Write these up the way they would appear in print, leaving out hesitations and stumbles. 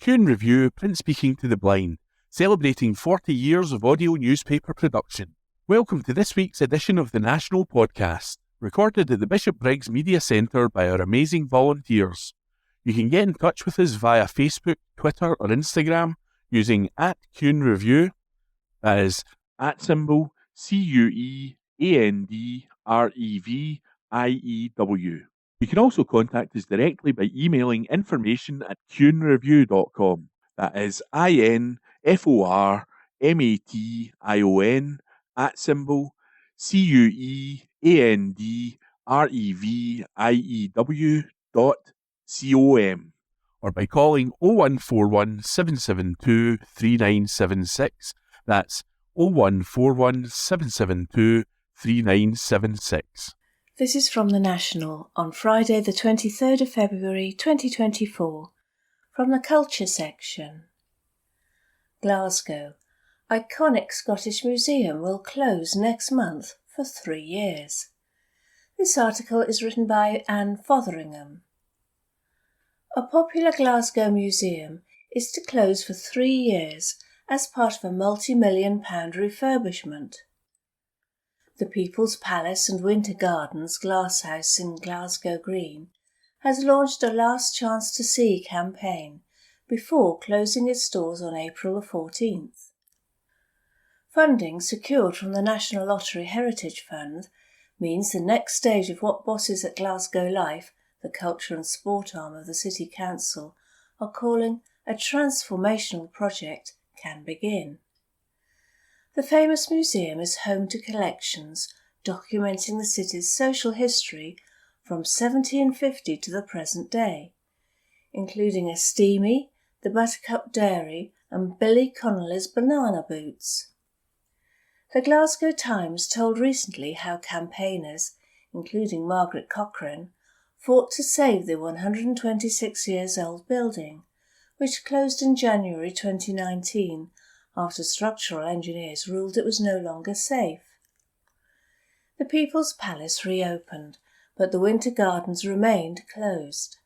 Q Review, print speaking to the blind, celebrating 40 years of audio newspaper production. Welcome to this week's edition of the National Podcast, recorded at the Bishop Briggs Media Centre by our amazing volunteers. You can get in touch with us via Facebook, Twitter or Instagram using @CuneReview, that is @CuandReview. You can also contact us directly by emailing information@cunereview.com. That is INFORMATION@CuandReview.com, or by calling 0141 772 3976. That's 0141 772 3976. This is from The National on Friday the 23rd of February 2024, from the Culture section. Glasgow. Iconic Scottish Museum will close next month for 3 years. This article is written by Anne Fotheringham. A popular Glasgow museum is to close for 3 years as part of a multi-million-pound refurbishment. The People's Palace and Winter Gardens Glasshouse in Glasgow Green has launched a Last Chance to See campaign before closing its doors on April the 14th. Funding secured from the National Lottery Heritage Fund means the next stage of what bosses at Glasgow Life, the culture and sport arm of the City Council, are calling a transformational project, can begin. The famous museum is home to collections documenting the city's social history from 1750 to the present day, including a steamy, the Buttercup Dairy and Billy Connolly's banana boots. The Glasgow Times told recently how campaigners, including Margaret Cochrane, fought to save the 126 years old building, which closed in January 2019 after structural engineers ruled it was no longer safe. The People's Palace reopened, but the Winter Gardens remained closed.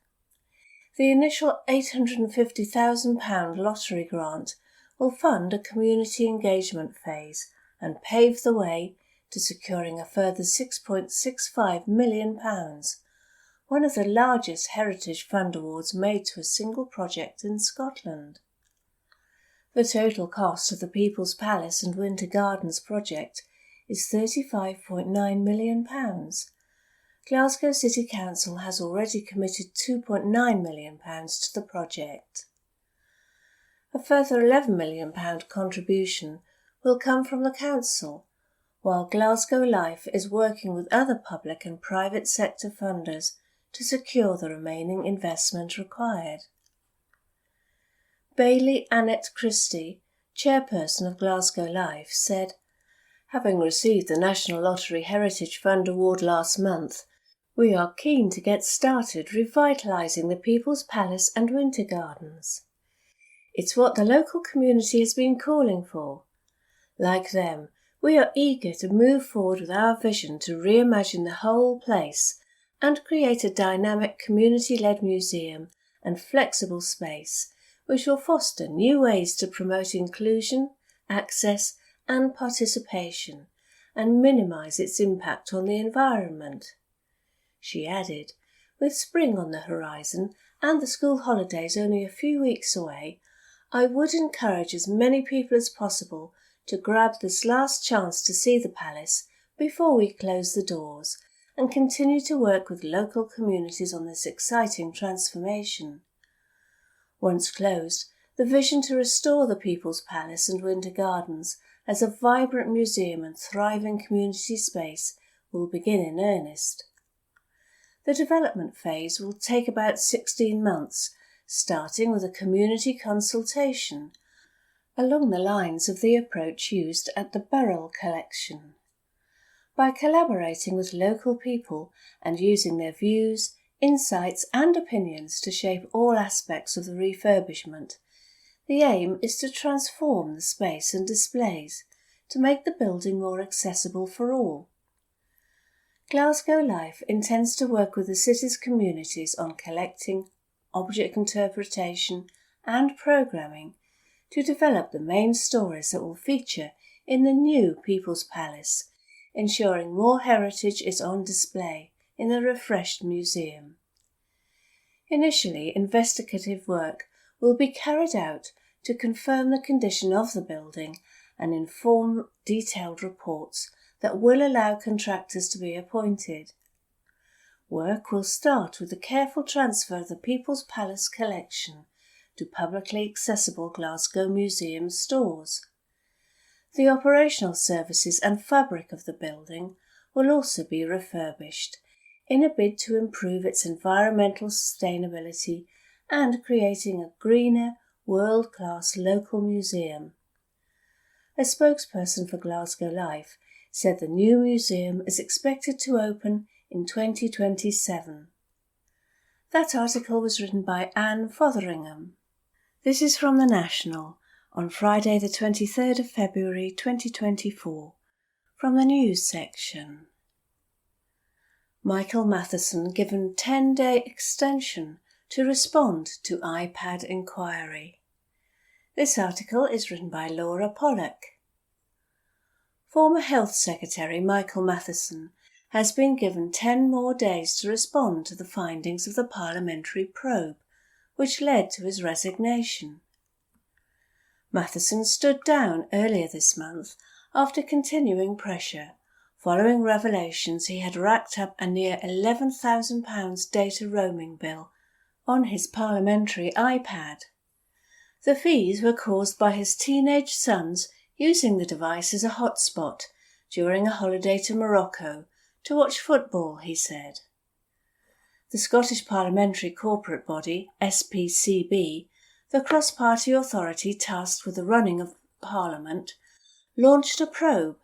The initial £850,000 lottery grant will fund a community engagement phase and pave the way to securing a further £6.65 million, one of the largest Heritage Fund awards made to a single project in Scotland. The total cost of the People's Palace and Winter Gardens project is £35.9 million. Glasgow City Council has already committed £2.9 million to the project. A further £11 million contribution will come from the Council, while Glasgow Life is working with other public and private sector funders to secure the remaining investment required. Bailey Annette Christie, chairperson of Glasgow Life, said, "Having received the National Lottery Heritage Fund Award last month, we are keen to get started revitalising the People's Palace and Winter Gardens. It's what the local community has been calling for. Like them, we are eager to move forward with our vision to reimagine the whole place and create a dynamic community-led museum and flexible space which will foster new ways to promote inclusion, access and participation and minimise its impact on the environment." She added, "With spring on the horizon and the school holidays only a few weeks away, I would encourage as many people as possible to grab this last chance to see the palace before we close the doors and continue to work with local communities on this exciting transformation. Once closed, the vision to restore the People's Palace and Winter Gardens as a vibrant museum and thriving community space will begin in earnest. The development phase will take about 16 months, starting with a community consultation, along the lines of the approach used at the Burrell Collection. By collaborating with local people and using their views, insights and opinions to shape all aspects of the refurbishment, the aim is to transform the space and displays to make the building more accessible for all. Glasgow Life intends to work with the city's communities on collecting, object interpretation and programming to develop the main stories that will feature in the new People's Palace, ensuring more heritage is on display in the refreshed museum. Initially, investigative work will be carried out to confirm the condition of the building and inform detailed reports that will allow contractors to be appointed. Work will start with the careful transfer of the People's Palace collection to publicly accessible Glasgow Museum stores. The operational services and fabric of the building will also be refurbished in a bid to improve its environmental sustainability and creating a greener, world-class local museum. A spokesperson for Glasgow Life said the new museum is expected to open in 2027. That article was written by Anne Fotheringham. This is from The National on Friday the 23rd of February 2024, from the news section. Michael Matheson given 10-day extension to respond to iPad inquiry. This article is written by Laura Pollock. Former Health Secretary Michael Matheson has been given 10 more days to respond to the findings of the parliamentary probe, which led to his resignation. Matheson stood down earlier this month after continuing pressure, following revelations he had racked up a near £11,000 data roaming bill on his parliamentary iPad. The fees were caused by his teenage sons using the device as a hotspot during a holiday to Morocco to watch football, he said. The Scottish parliamentary corporate body, SPCB, the cross-party authority tasked with the running of Parliament, launched a probe,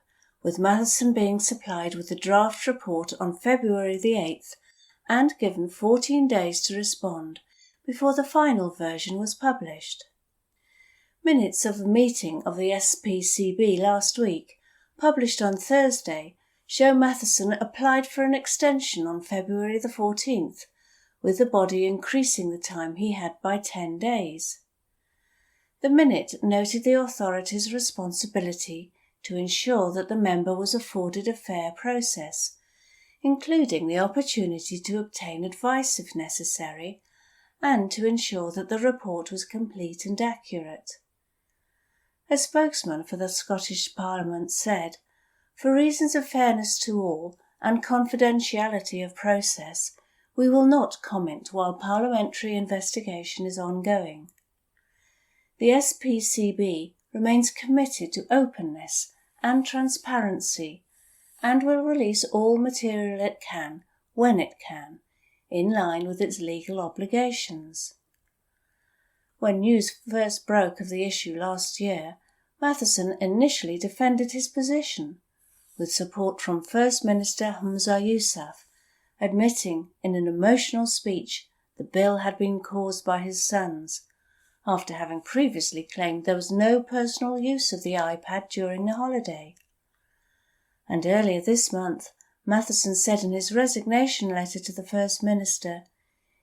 with Matheson being supplied with the draft report on February the 8th and given 14 days to respond before the final version was published. Minutes of a meeting of the SPCB last week, published on Thursday, show Matheson applied for an extension on February the 14th, with the body increasing the time he had by 10 days. The minute noted the authority's responsibility to ensure that the member was afforded a fair process, including the opportunity to obtain advice if necessary, and to ensure that the report was complete and accurate. A spokesman for the Scottish Parliament said, "For reasons of fairness to all and confidentiality of process, we will not comment while parliamentary investigation is ongoing." The SPCB remains committed to openness and transparency and will release all material it can, when it can, in line with its legal obligations. When news first broke of the issue last year, Matheson initially defended his position, with support from First Minister Humza Yousaf, admitting in an emotional speech the bill had been caused by his sons, after having previously claimed there was no personal use of the iPad during the holiday. And earlier this month, Matheson said in his resignation letter to the First Minister,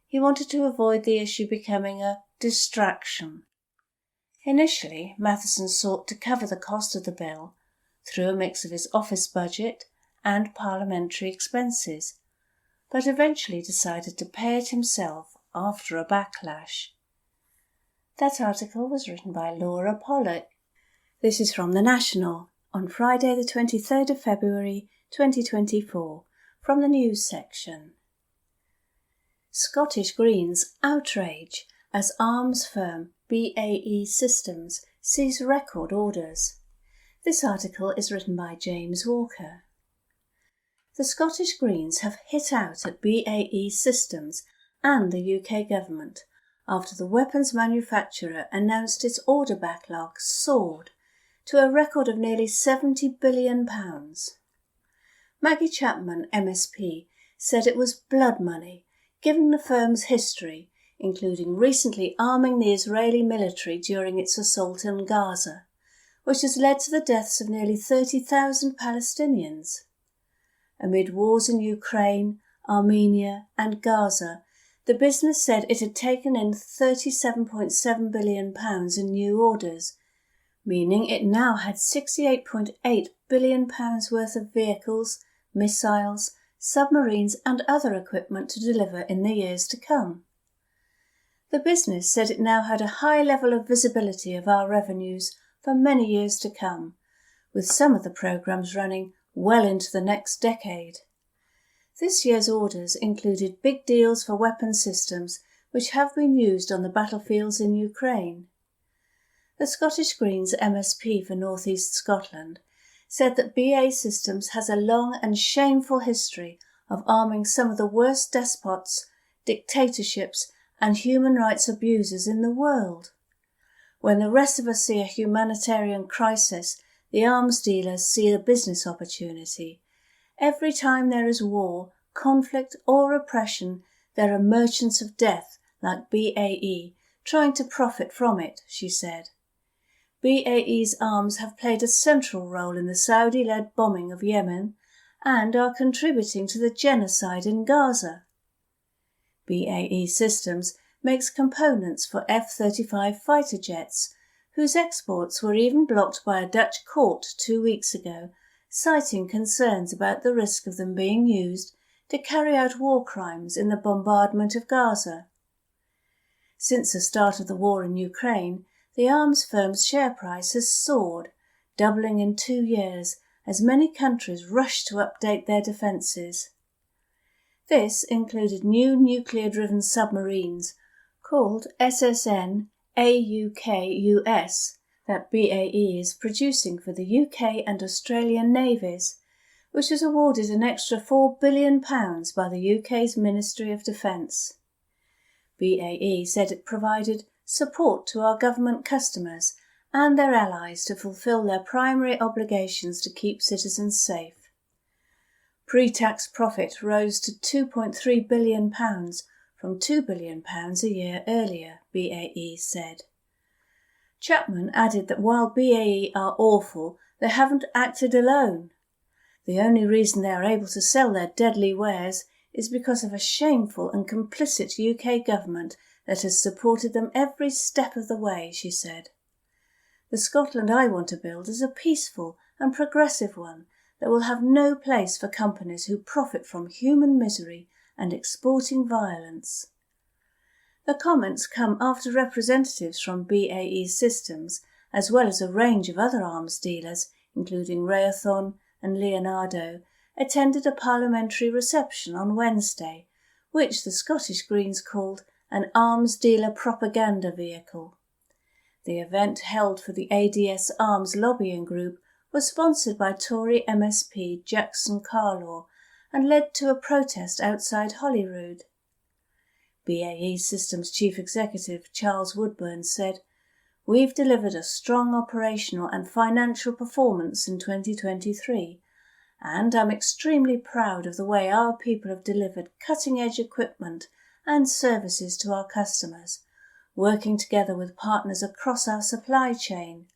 he wanted to avoid the issue becoming a distraction. Initially, Matheson sought to cover the cost of the bill through a mix of his office budget and parliamentary expenses, but eventually decided to pay it himself after a backlash. That article was written by Laura Pollock. This is from The National on Friday the 23rd of February 2024, from the news section. Scottish Greens outrage as arms firm BAE Systems sees record orders. This article is written by James Walker. The Scottish Greens have hit out at BAE Systems and the UK government after the weapons manufacturer announced its order backlog soared to a record of nearly £70 billion. Maggie Chapman, MSP, said it was blood money, given the firm's history, including recently arming the Israeli military during its assault in Gaza, which has led to the deaths of nearly 30,000 Palestinians. Amid wars in Ukraine, Armenia and Gaza, The business said it had taken in £37.7 billion in new orders, meaning it now had £68.8 billion worth of vehicles, missiles, submarines and other equipment to deliver in the years to come. The business said it now had a high level of visibility of our revenues for many years to come, with some of the programmes running well into the next decade. This year's orders included big deals for weapon systems which have been used on the battlefields in Ukraine. The Scottish Greens MSP for North East Scotland said that BAE Systems has a long and shameful history of arming some of the worst despots, dictatorships and human rights abusers in the world. When the rest of us see a humanitarian crisis, the arms dealers see a business opportunity. Every time there is war, conflict or oppression, there are merchants of death like BAE trying to profit from it, she said. BAE's arms have played a central role in the Saudi-led bombing of Yemen and are contributing to the genocide in Gaza. BAE Systems makes components for F-35 fighter jets, whose exports were even blocked by a Dutch court 2 weeks ago, citing concerns about the risk of them being used to carry out war crimes in the bombardment of Gaza. Since the start of the war in Ukraine, the arms firm's share price has soared, doubling in 2 years as many countries rush to update their defences. This included new nuclear-driven submarines called SSN AUKUS that BAE is producing for the UK and Australian navies, which was awarded an extra £4 billion by the UK's Ministry of Defence. BAE said it provided support to our government customers and their allies to fulfil their primary obligations to keep citizens safe. Pre-tax profit rose to £2.3 billion from £2 billion a year earlier, BAE said. Chapman added that while BAE are awful, they haven't acted alone. The only reason they are able to sell their deadly wares is because of a shameful and complicit UK government that has supported them every step of the way, she said. The Scotland I want to build is a peaceful and progressive one that will have no place for companies who profit from human misery and exporting violence. The comments come after representatives from BAE Systems, as well as a range of other arms dealers, including Raytheon and Leonardo, attended a parliamentary reception on Wednesday, which the Scottish Greens called an arms dealer propaganda vehicle. The event, held for the ADS Arms lobbying group, was sponsored by Tory MSP Jackson Carlaw and led to a protest outside Holyrood. BAE Systems Chief Executive Charles Woodburn said, "We've delivered a strong operational and financial performance in 2023, and I'm extremely proud of the way our people have delivered cutting-edge equipment and services to our customers, working together with partners across our supply chain.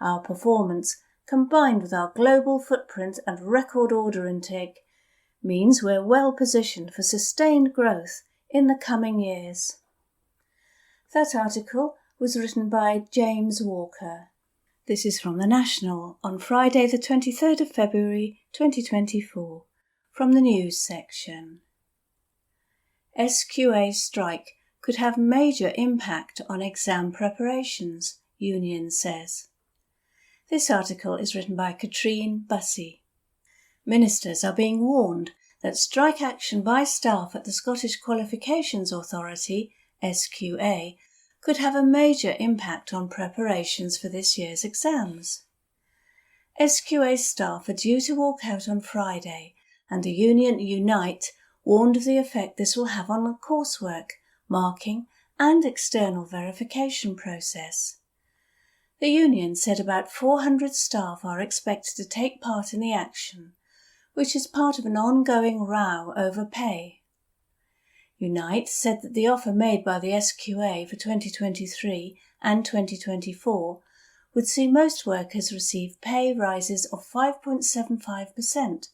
Our performance, combined with our global footprint and record order intake, means we're well positioned for sustained growth in the coming years." That article was written by James Walker. This is from The National on Friday the 23rd of February 2024, from the news section. SQA strike could have major impact on exam preparations, union says. This article is written by Katrine Bussey. Ministers are being warned that strike action by staff at the Scottish Qualifications Authority, SQA, could have a major impact on preparations for this year's exams. SQA staff are due to walk out on Friday, and the union Unite warned of the effect this will have on the coursework, marking and external verification process. The union said about 400 staff are expected to take part in the action, which is part of an ongoing row over pay. Unite said that the offer made by the SQA for 2023 and 2024 would see most workers receive pay rises of 5.75%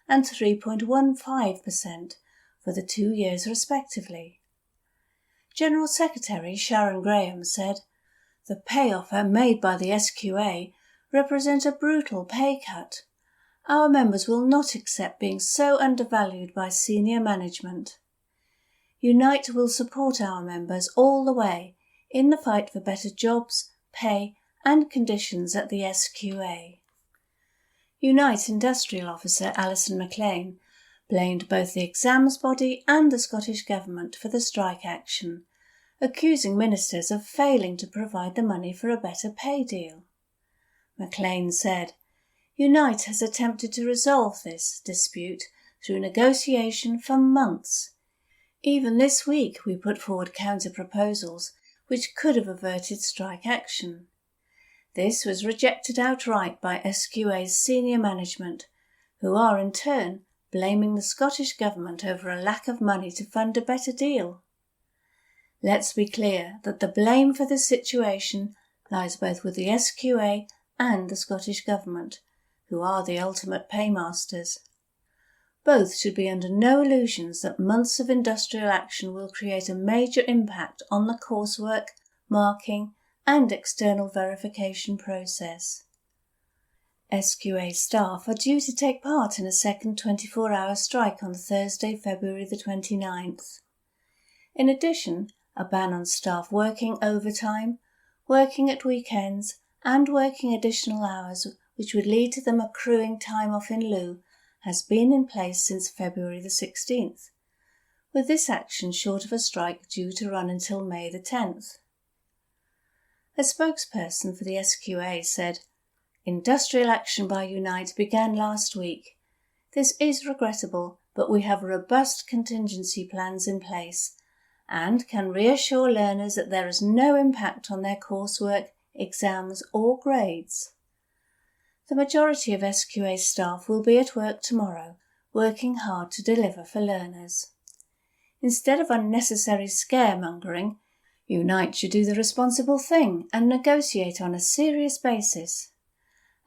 and 3.15% for the 2 years respectively. General Secretary Sharon Graham said, "The pay offer made by the SQA represents a brutal pay cut. Our members will not accept being so undervalued by senior management. Unite will support our members all the way in the fight for better jobs, pay and conditions at the SQA." Unite Industrial Officer Alison McLean blamed both the exams body and the Scottish Government for the strike action, accusing ministers of failing to provide the money for a better pay deal. McLean said, "Unite has attempted to resolve this dispute through negotiation for months. Even this week we put forward counter-proposals which could have averted strike action. This was rejected outright by SQA's senior management, who are in turn blaming the Scottish Government over a lack of money to fund a better deal. Let's be clear that the blame for this situation lies both with the SQA and the Scottish Government, who are the ultimate paymasters. Both should be under no illusions that months of industrial action will create a major impact on the coursework, marking and external verification process. SQA staff are due to take part in a second 24-hour strike on Thursday, February the 29th. In addition, a ban on staff working overtime, working at weekends and working additional hours which would lead to them accruing time off in lieu has been in place since February the 16th, with this action short of a strike due to run until May the 10th. A spokesperson for the SQA said, "Industrial action by Unite began last week. This is regrettable, but we have robust contingency plans in place and can reassure learners that there is no impact on their coursework, exams or grades." The majority of SQA staff will be at work tomorrow, working hard to deliver for learners. Instead of unnecessary scaremongering, Unite should do the responsible thing and negotiate on a serious basis.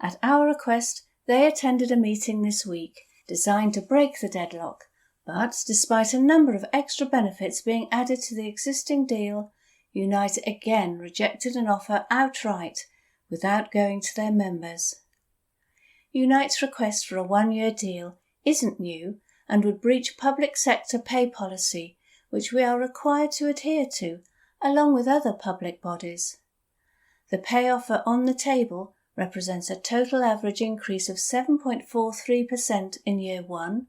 At our request, they attended a meeting this week designed to break the deadlock, but despite a number of extra benefits being added to the existing deal, Unite again rejected an offer outright without going to their members. Unite's request for a one-year deal isn't new and would breach public sector pay policy, which we are required to adhere to, along with other public bodies. The pay offer on the table represents a total average increase of 7.43% in Year 1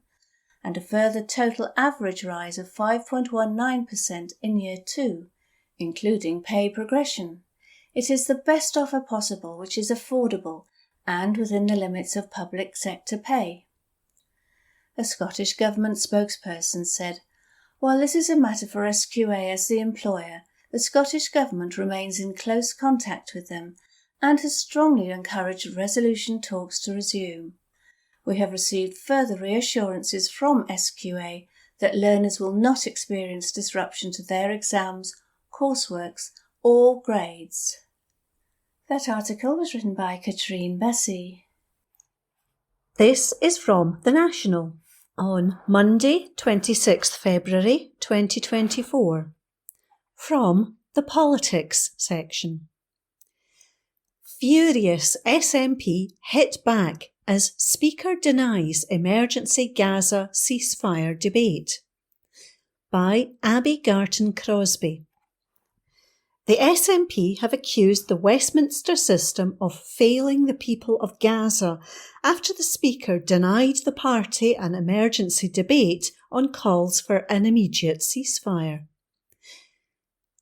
and a further total average rise of 5.19% in Year 2, including pay progression. It is the best offer possible which is affordable and within the limits of public sector pay. A Scottish Government spokesperson said, "While this is a matter for SQA as the employer, the Scottish Government remains in close contact with them and has strongly encouraged resolution talks to resume. We have received further reassurances from SQA that learners will not experience disruption to their exams, courseworks or grades." That article was written by Katrine Bessie. This is from The National on Monday, 26th February 2024. From the Politics section. Furious SNP hit back as Speaker denies emergency Gaza ceasefire debate. By Abby Garton Crosby. The SNP have accused the Westminster system of failing the people of Gaza after the Speaker denied the party an emergency debate on calls for an immediate ceasefire.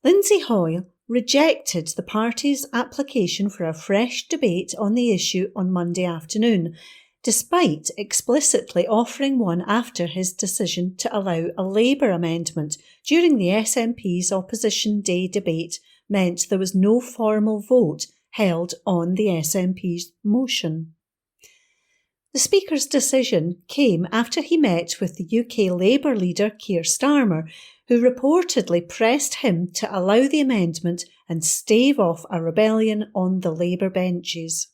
Lindsay Hoyle rejected the party's application for a fresh debate on the issue on Monday afternoon, despite explicitly offering one after his decision to allow a Labour amendment during the SNP's Opposition Day debate meant there was no formal vote held on the SNP's motion. The Speaker's decision came after he met with the UK Labour leader Keir Starmer, who reportedly pressed him to allow the amendment and stave off a rebellion on the Labour benches.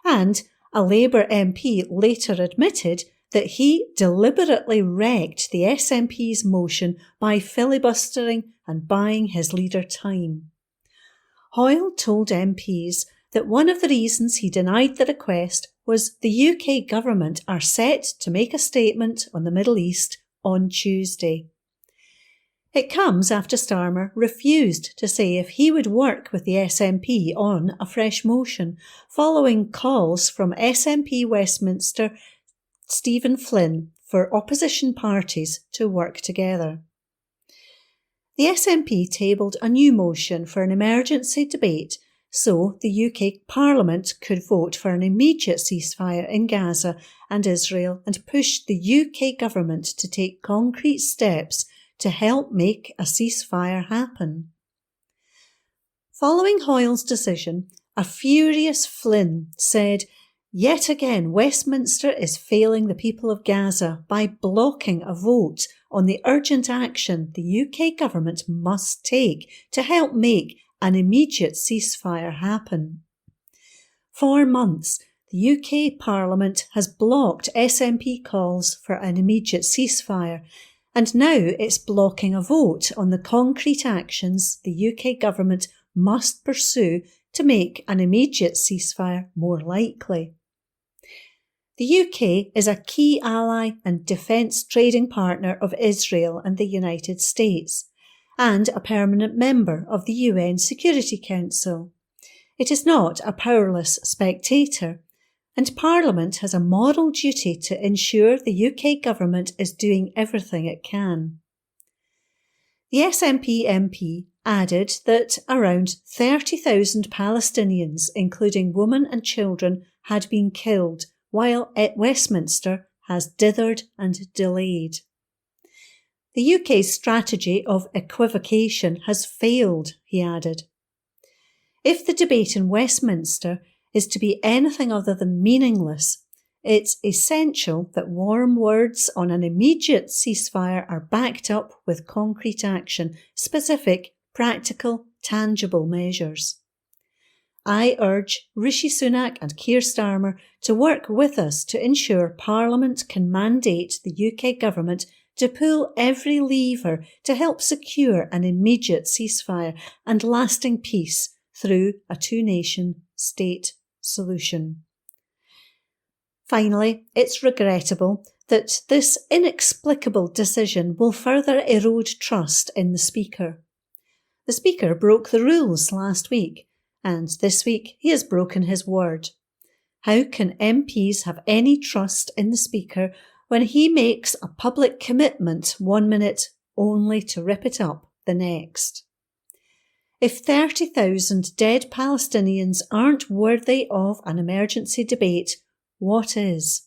And a Labour MP later admitted that he deliberately wrecked the SNP's motion by filibustering and buying his leader time. Hoyle told MPs that one of the reasons he denied the request was the UK government are set to make a statement on the Middle East on Tuesday. It comes after Starmer refused to say if he would work with the SNP on a fresh motion, following calls from SNP Westminster Stephen Flynn for opposition parties to work together. The SNP tabled a new motion for an emergency debate so the UK Parliament could vote for an immediate ceasefire in Gaza and Israel and push the UK government to take concrete steps to help make a ceasefire happen. Following Hoyle's decision, a furious Flynn said, "Yet again, Westminster is failing the people of Gaza by blocking a vote on the urgent action the UK government must take to help make an immediate ceasefire happen." For months, the UK Parliament has blocked SNP calls for an immediate ceasefire, and now it's blocking a vote on the concrete actions the UK government must pursue to make an immediate ceasefire more likely. The UK is a key ally and defence trading partner of Israel and the United States, and a permanent member of the UN Security Council. It is not a powerless spectator, and Parliament has a moral duty to ensure the UK government is doing everything it can. The SNP MP added that around 30,000 Palestinians, including women and children, had been killed, while Westminster has dithered and delayed. The UK's strategy of equivocation has failed, he added. If the debate in Westminster is to be anything other than meaningless, it's essential that warm words on an immediate ceasefire are backed up with concrete action, specific, practical, tangible measures. I urge Rishi Sunak and Keir Starmer to work with us to ensure Parliament can mandate the UK government to pull every lever to help secure an immediate ceasefire and lasting peace through a two-nation state solution. Finally, it's regrettable that this inexplicable decision will further erode trust in the Speaker. The Speaker broke the rules last week, and this week he has broken his word. How can MPs have any trust in the Speaker when he makes a public commitment 1 minute only to rip it up the next? If 30,000 dead Palestinians aren't worthy of an emergency debate, what is?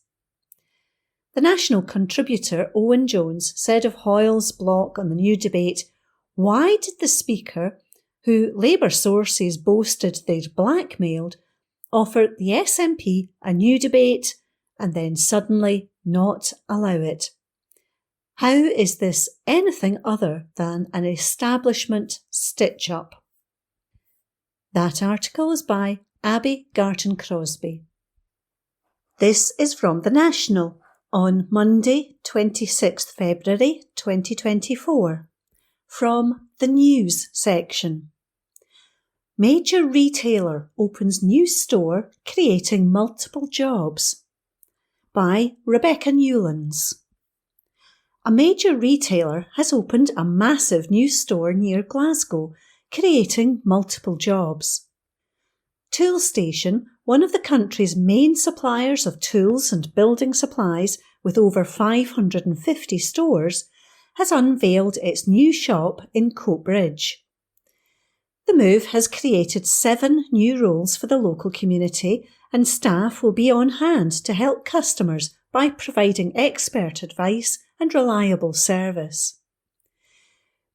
The national contributor Owen Jones said of Hoyle's block on the new debate, "Why did the Speaker, who Labour sources boasted they'd blackmailed, offer the SNP a new debate and then suddenly not allow it? How is this anything other than an establishment stitch-up?" That article is by Abby Garton-Crosby. This is from The National on Monday, 26th February 2024, from the News section. Major retailer opens new store creating multiple jobs, by Rebecca Newlands. A major retailer has opened a massive new store near Glasgow, creating multiple jobs. Toolstation, one of the country's main suppliers of tools and building supplies with over 550 stores, has unveiled its new shop in Coatbridge. The move has created 7 new roles for the local community, and staff will be on hand to help customers by providing expert advice and reliable service.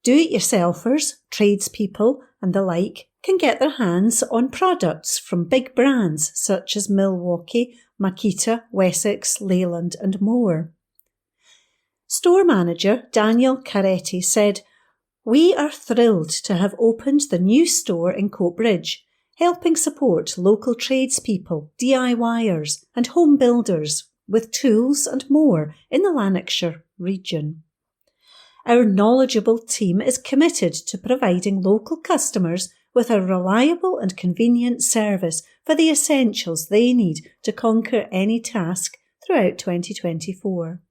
Do-it-yourselfers, tradespeople and the like can get their hands on products from big brands such as Milwaukee, Makita, Wessex, Leyland and more. Store manager Daniel Caretti said, "We are thrilled to have opened the new store in Coatbridge, helping support local tradespeople, DIYers and home builders with tools and more in the Lanarkshire region. Our knowledgeable team is committed to providing local customers with a reliable and convenient service for the essentials they need to conquer any task throughout 2024.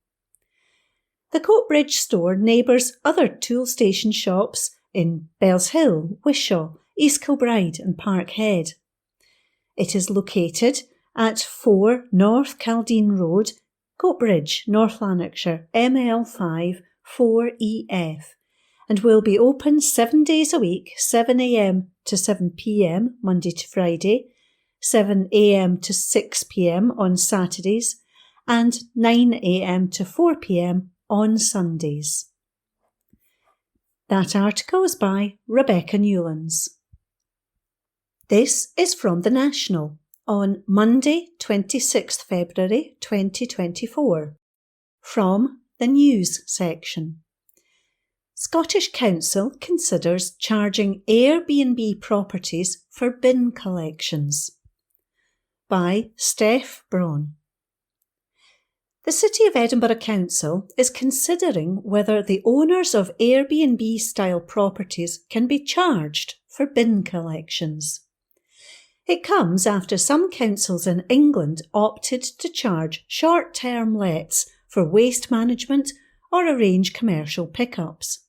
The Coatbridge store neighbours other Toolstation shops in Bellshill, Wishaw, East Kilbride and Parkhead. It is located at 4 North Caldine Road, Coatbridge, North Lanarkshire, ML5 4EF, and will be open 7 days a week, 7 a.m. to 7 p.m. Monday to Friday, 7 a.m. to 6 p.m. on Saturdays, and 9 a.m. to 4 p.m. on Sundays. That article is by Rebecca Newlands. This is from The National on Monday, 26th February 2024, from the News section. Scottish Council considers charging Airbnb properties for bin collections. By Steph Braun. The City of Edinburgh Council is considering whether the owners of Airbnb-style properties can be charged for bin collections. It comes after some councils in England opted to charge short-term lets for waste management or arrange commercial pickups.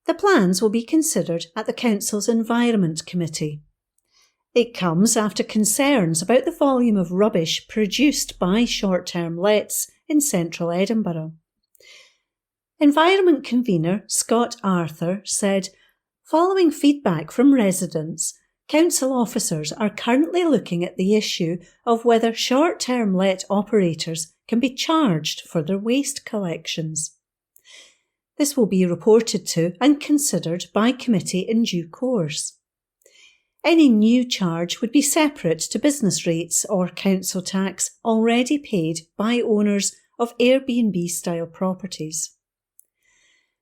The plans will be considered at the Council's Environment Committee. It comes after concerns about the volume of rubbish produced by short-term lets in central Edinburgh. Environment convener Scott Arthur said, following feedback from residents, council officers are currently looking at the issue of whether short-term let operators can be charged for their waste collections. This will be reported to and considered by committee in due course. Any new charge would be separate to business rates or council tax already paid by owners of Airbnb-style properties.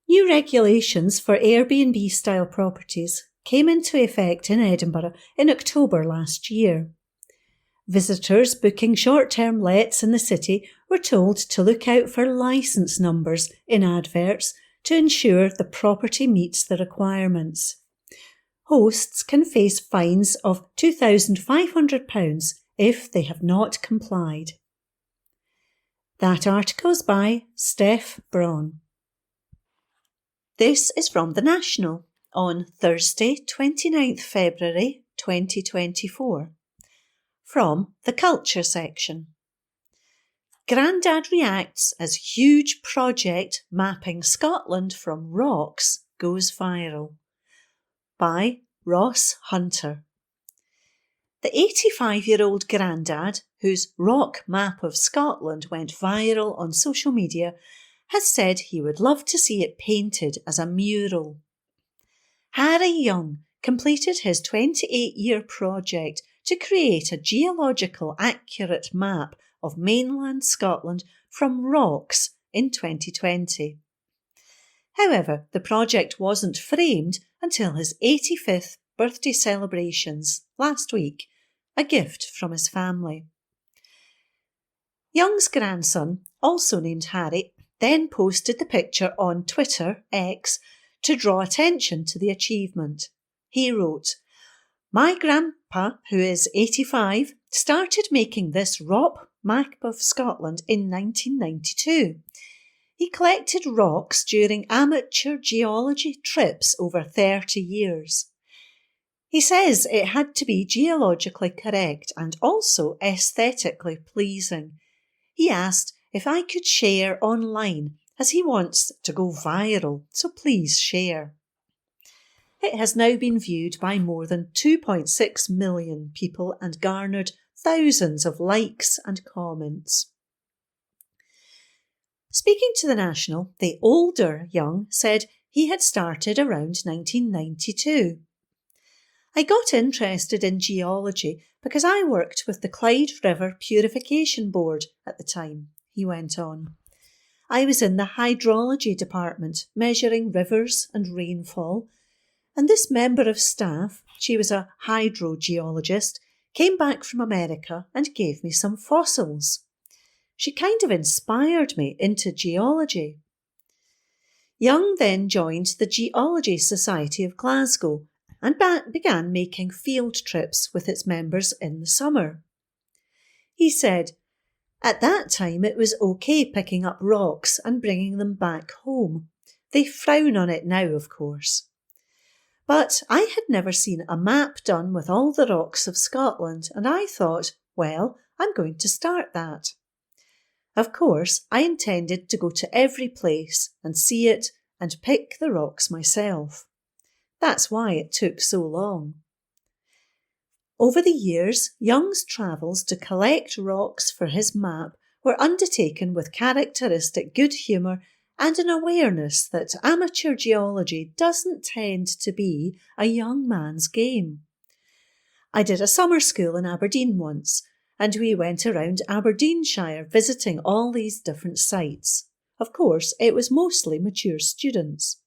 New regulations for Airbnb-style properties came into effect in Edinburgh in October last year. Visitors booking short-term lets in the city were told to look out for licence numbers in adverts to ensure the property meets the requirements. Hosts can face fines of £2,500 if they have not complied. That article is by Steph Braun. This is from The National on Thursday, 29th February 2024. From the Culture section. Grandad reacts as huge project mapping Scotland from rocks goes viral. By Ross Hunter. The 85-year-old Grandad, whose rock map of Scotland went viral on social media, has said he would love to see it painted as a mural. Harry Young completed his 28-year project to create a geological accurate map of mainland Scotland from rocks in 2020. However, the project wasn't framed until his 85th birthday celebrations last week, a gift from his family. Young's grandson, also named Harry, then posted the picture on Twitter, X, to draw attention to the achievement. He wrote, "My grandpa, who is 85, started making this rock map of Scotland in 1992. He collected rocks during amateur geology trips over 30 years. He says it had to be geologically correct and also aesthetically pleasing. He asked if I could share online as he wants to go viral, so please share." It has now been viewed by more than 2.6 million people and garnered thousands of likes and comments. Speaking to The National, the older Young said he had started around 1992. "I got interested in geology because I worked with the Clyde River Purification Board at the time," he went on. "I was in the hydrology department measuring rivers and rainfall, and this member of staff, she was a hydrogeologist, came back from America and gave me some fossils. She kind of inspired me into geology. Young then joined the Geology Society of Glasgow and began making field trips with its members in the summer. He said, "At that time it was okay picking up rocks and bringing them back home. They frown on it now, of course. But I had never seen a map done with all the rocks of Scotland, and I thought, well, I'm going to start that. Of course, I intended to go to every place and see it and pick the rocks myself. That's why it took so long." Over the years, Young's travels to collect rocks for his map were undertaken with characteristic good humour and an awareness that amateur geology doesn't tend to be a young man's game. I did a summer school in Aberdeen once, and we went around Aberdeenshire visiting all these different sites. Of course, it was mostly mature students.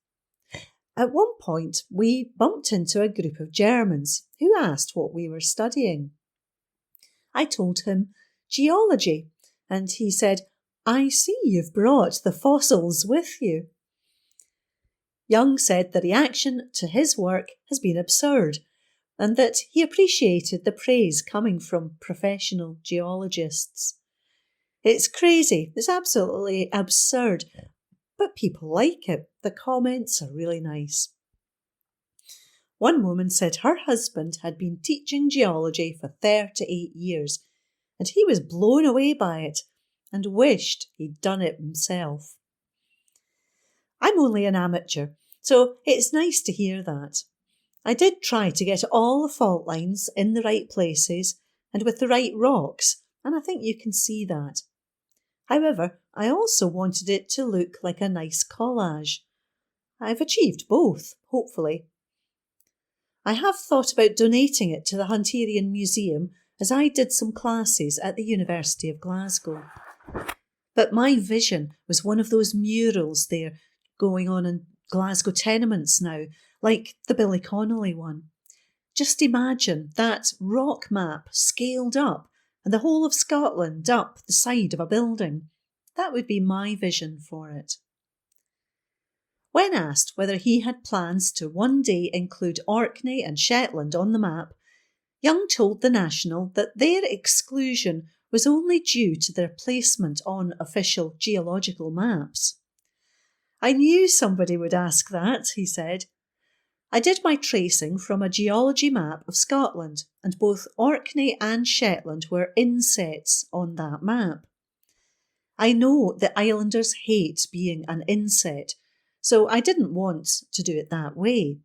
At one point, we bumped into a group of Germans who asked what we were studying. I told him geology, and he said, "I see you've brought the fossils with you." Young said the reaction to his work has been absurd, and that he appreciated the praise coming from professional geologists. "It's crazy, it's absolutely absurd, but people like it. The comments are really nice." One woman said her husband had been teaching geology for 38 years, and he was blown away by it and wished he'd done it himself. I'm only an amateur, so it's nice to hear that. I did try to get all the fault lines in the right places and with the right rocks, and I think you can see that. However, I also wanted it to look like a nice collage. I've achieved both, hopefully. I have thought about donating it to the Hunterian Museum, as I did some classes at the University of Glasgow. But my vision was one of those murals there going on in Glasgow tenements now, like the Billy Connolly one. Just imagine that rock map scaled up and the whole of Scotland up the side of a building. That would be my vision for it. When asked whether he had plans to one day include Orkney and Shetland on the map, Young told the National that their exclusion was only due to their placement on official geological maps. "I knew somebody would ask that," he said. "I did my tracing from a geology map of Scotland, and both Orkney and Shetland were insets on that map. I know the islanders hate being an inset, so I didn't want to do it that way.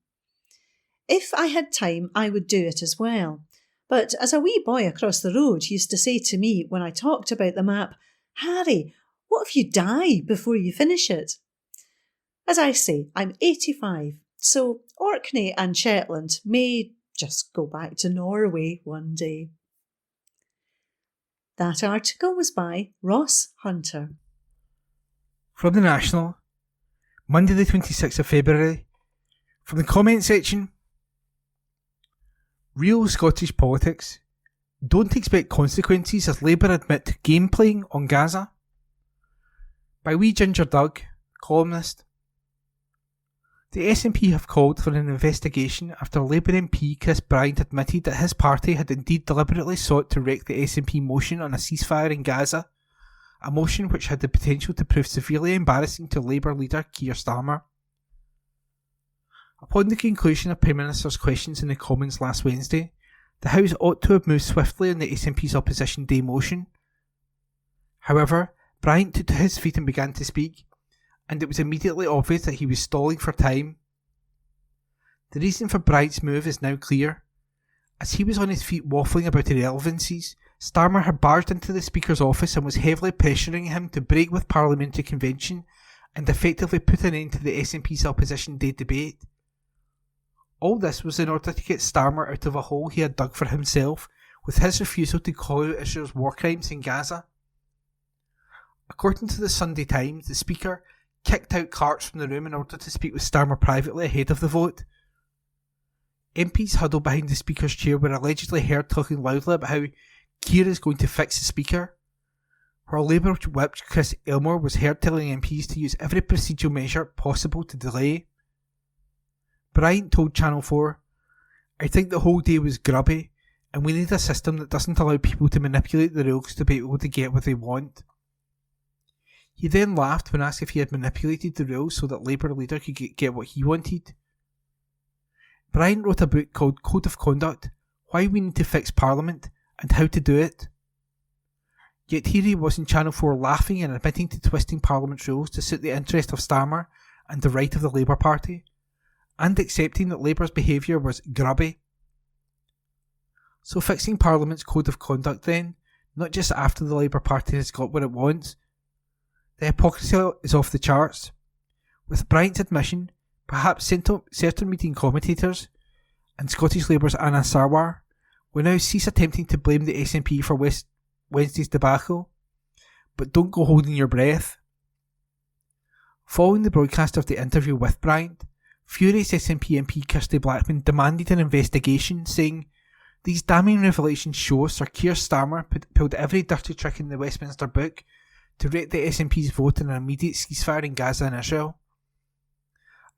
If I had time, I would do it as well. But as a wee boy across the road used to say to me when I talked about the map, 'Harry, what if you die before you finish it?' As I say, I'm 85, so Orkney and Shetland may just go back to Norway one day." That article was by Ross Hunter. From the National, Monday the 26th of February. From the comment section: "Real Scottish politics. Don't expect consequences as Labour admit game playing on Gaza." By Wee Ginger Doug, columnist. The SNP have called for an investigation after Labour MP Chris Bryant admitted that his party had indeed deliberately sought to wreck the SNP motion on a ceasefire in Gaza, a motion which had the potential to prove severely embarrassing to Labour leader Keir Starmer. Upon the conclusion of Prime Minister's questions in the Commons last Wednesday, the House ought to have moved swiftly on the SNP's Opposition Day motion. However, Bryant took to his feet and began to speak, and it was immediately obvious that he was stalling for time. The reason for Bryant's move is now clear. As he was on his feet waffling about irrelevancies, Starmer had barged into the Speaker's office and was heavily pressuring him to break with Parliamentary Convention and effectively put an end to the SNP's Opposition Day debate. All this was in order to get Starmer out of a hole he had dug for himself with his refusal to call out Israel's war crimes in Gaza. According to the Sunday Times, the Speaker kicked out clerks from the room in order to speak with Starmer privately ahead of the vote. MPs huddled behind the Speaker's chair were allegedly heard talking loudly about how Keir is going to fix the Speaker, where Labour Whip Chris Aylmore was heard telling MPs to use every procedural measure possible to delay. Bryant told Channel 4, "I think the whole day was grubby, and we need a system that doesn't allow people to manipulate the rules to be able to get what they want." He then laughed when asked if he had manipulated the rules so that Labour leader could get what he wanted. Bryant wrote a book called Code of Conduct: Why We Need to Fix Parliament and How to Do It. Yet here he was in Channel 4 laughing and admitting to twisting Parliament's rules to suit the interest of Starmer and the right of the Labour Party, and accepting that Labour's behaviour was grubby. So fixing Parliament's Code of Conduct then, not just after the Labour Party has got what it wants. The hypocrisy is off the charts. With Bryant's admission, perhaps certain meeting commentators and Scottish Labour's Anna Sarwar will now cease attempting to blame the SNP for Wednesday's debacle, but don't go holding your breath. Following the broadcast of the interview with Bryant, furious SNP MP Kirsty Blackman demanded an investigation, saying, "These damning revelations show Sir Keir Starmer pulled every dirty trick in the Westminster book to wreck the SNP's vote on an immediate ceasefire in Gaza and Israel."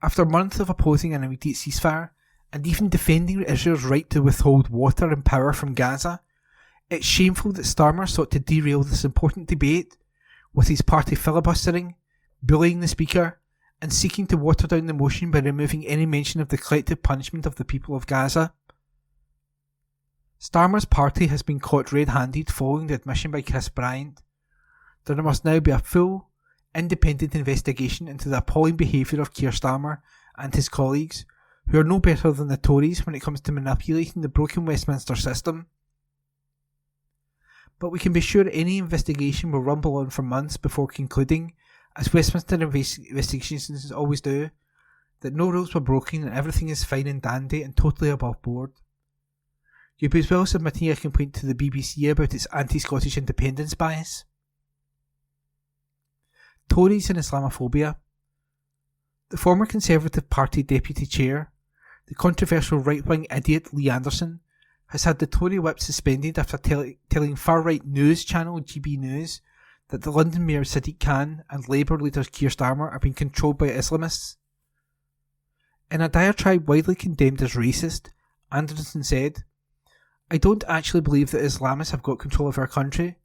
After months of opposing an immediate ceasefire, and even defending Israel's right to withhold water and power from Gaza, it's shameful that Starmer sought to derail this important debate with his party filibustering, bullying the Speaker, and seeking to water down the motion by removing any mention of the collective punishment of the people of Gaza. Starmer's party has been caught red-handed following the admission by Chris Bryant. There must now be a full, independent investigation into the appalling behaviour of Keir Starmer and his colleagues, who are no better than the Tories when it comes to manipulating the broken Westminster system. But we can be sure any investigation will rumble on for months before concluding, as Westminster investigations always do, that no rules were broken and everything is fine and dandy and totally above board. You'd be as well submitting a complaint to the BBC about its anti-Scottish independence bias. Tories and Islamophobia. The former Conservative Party Deputy Chair, the controversial right-wing idiot Lee Anderson, has had the Tory whip suspended after telling far-right news channel GB News that the London Mayor Sadiq Khan and Labour leader Keir Starmer are being controlled by Islamists. In a diatribe widely condemned as racist, Anderson said, "I don't actually believe that Islamists have got control of our country,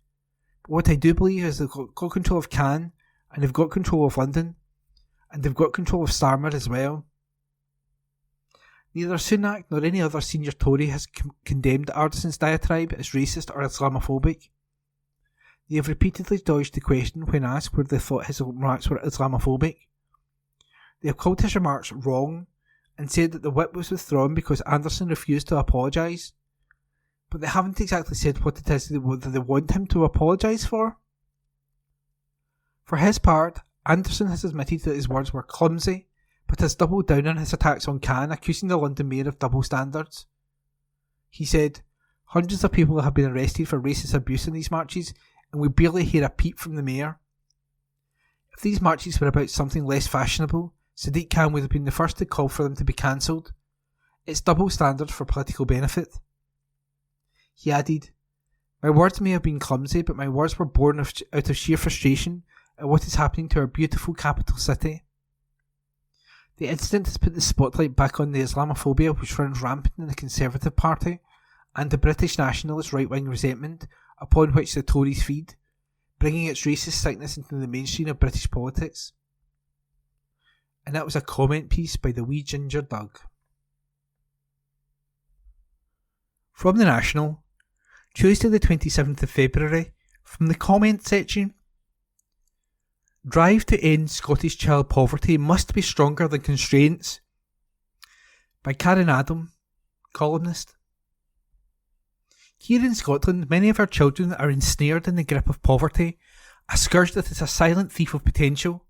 but what I do believe is they've got control of Khan, and they've got control of London, and they've got control of Starmer as well." Neither Sunak nor any other senior Tory has condemned Anderson's diatribe as racist or Islamophobic. They have repeatedly dodged the question when asked whether they thought his remarks were Islamophobic. They have called his remarks wrong and said that the whip was withdrawn because Anderson refused to apologise, but they haven't exactly said what it is that they want him to apologise for. For his part, Anderson has admitted that his words were clumsy, but has doubled down on his attacks on Khan, accusing the London Mayor of double standards. He said, "Hundreds of people have been arrested for racist abuse in these marches, and we barely hear a peep from the Mayor. If these marches were about something less fashionable, Sadiq Khan would have been the first to call for them to be cancelled. It's double standards for political benefit." He added, "My words may have been clumsy, but my words were born out of sheer frustration at what is happening to our beautiful capital city." The incident has put the spotlight back on the Islamophobia which runs rampant in the Conservative Party and the British nationalist right-wing resentment upon which the Tories feed, bringing its racist sickness into the mainstream of British politics. And that was a comment piece by the wee ginger Doug. From the National, Tuesday the 27th of February, from the comment section. Drive to end Scottish child poverty must be stronger than constraints. By Karen Adam, columnist. Here in Scotland, many of our children are ensnared in the grip of poverty, a scourge that is a silent thief of potential.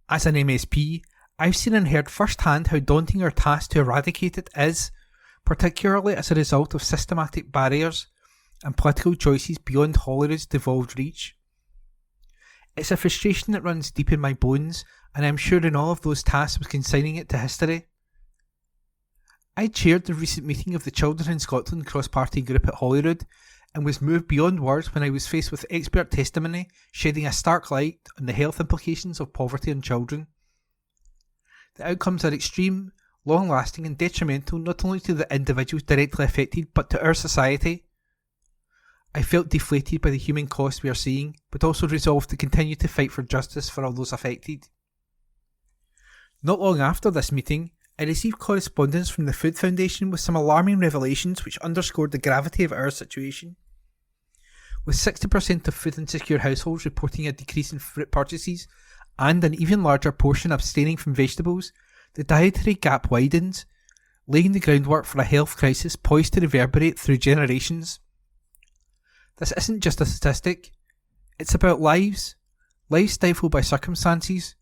As an MSP, I've seen and heard firsthand how daunting our task to eradicate it is, particularly as a result of systematic barriers and political choices beyond Holyrood's devolved reach. It's a frustration that runs deep in my bones, and I'm sure in all of those tasks was consigning it to history. I chaired the recent meeting of the Children in Scotland cross-party group at Holyrood, and was moved beyond words when I was faced with expert testimony shedding a stark light on the health implications of poverty on children. The outcomes are extreme, long-lasting and detrimental not only to the individuals directly affected but to our society. I felt deflated by the human cost we are seeing, but also resolved to continue to fight for justice for all those affected. Not long after this meeting, I received correspondence from the Food Foundation with some alarming revelations which underscored the gravity of our situation. With 60% of food insecure households reporting a decrease in fruit purchases and an even larger portion abstaining from vegetables, the dietary gap widens, laying the groundwork for a health crisis poised to reverberate through generations. This isn't just a statistic, it's about lives stifled by circumstances,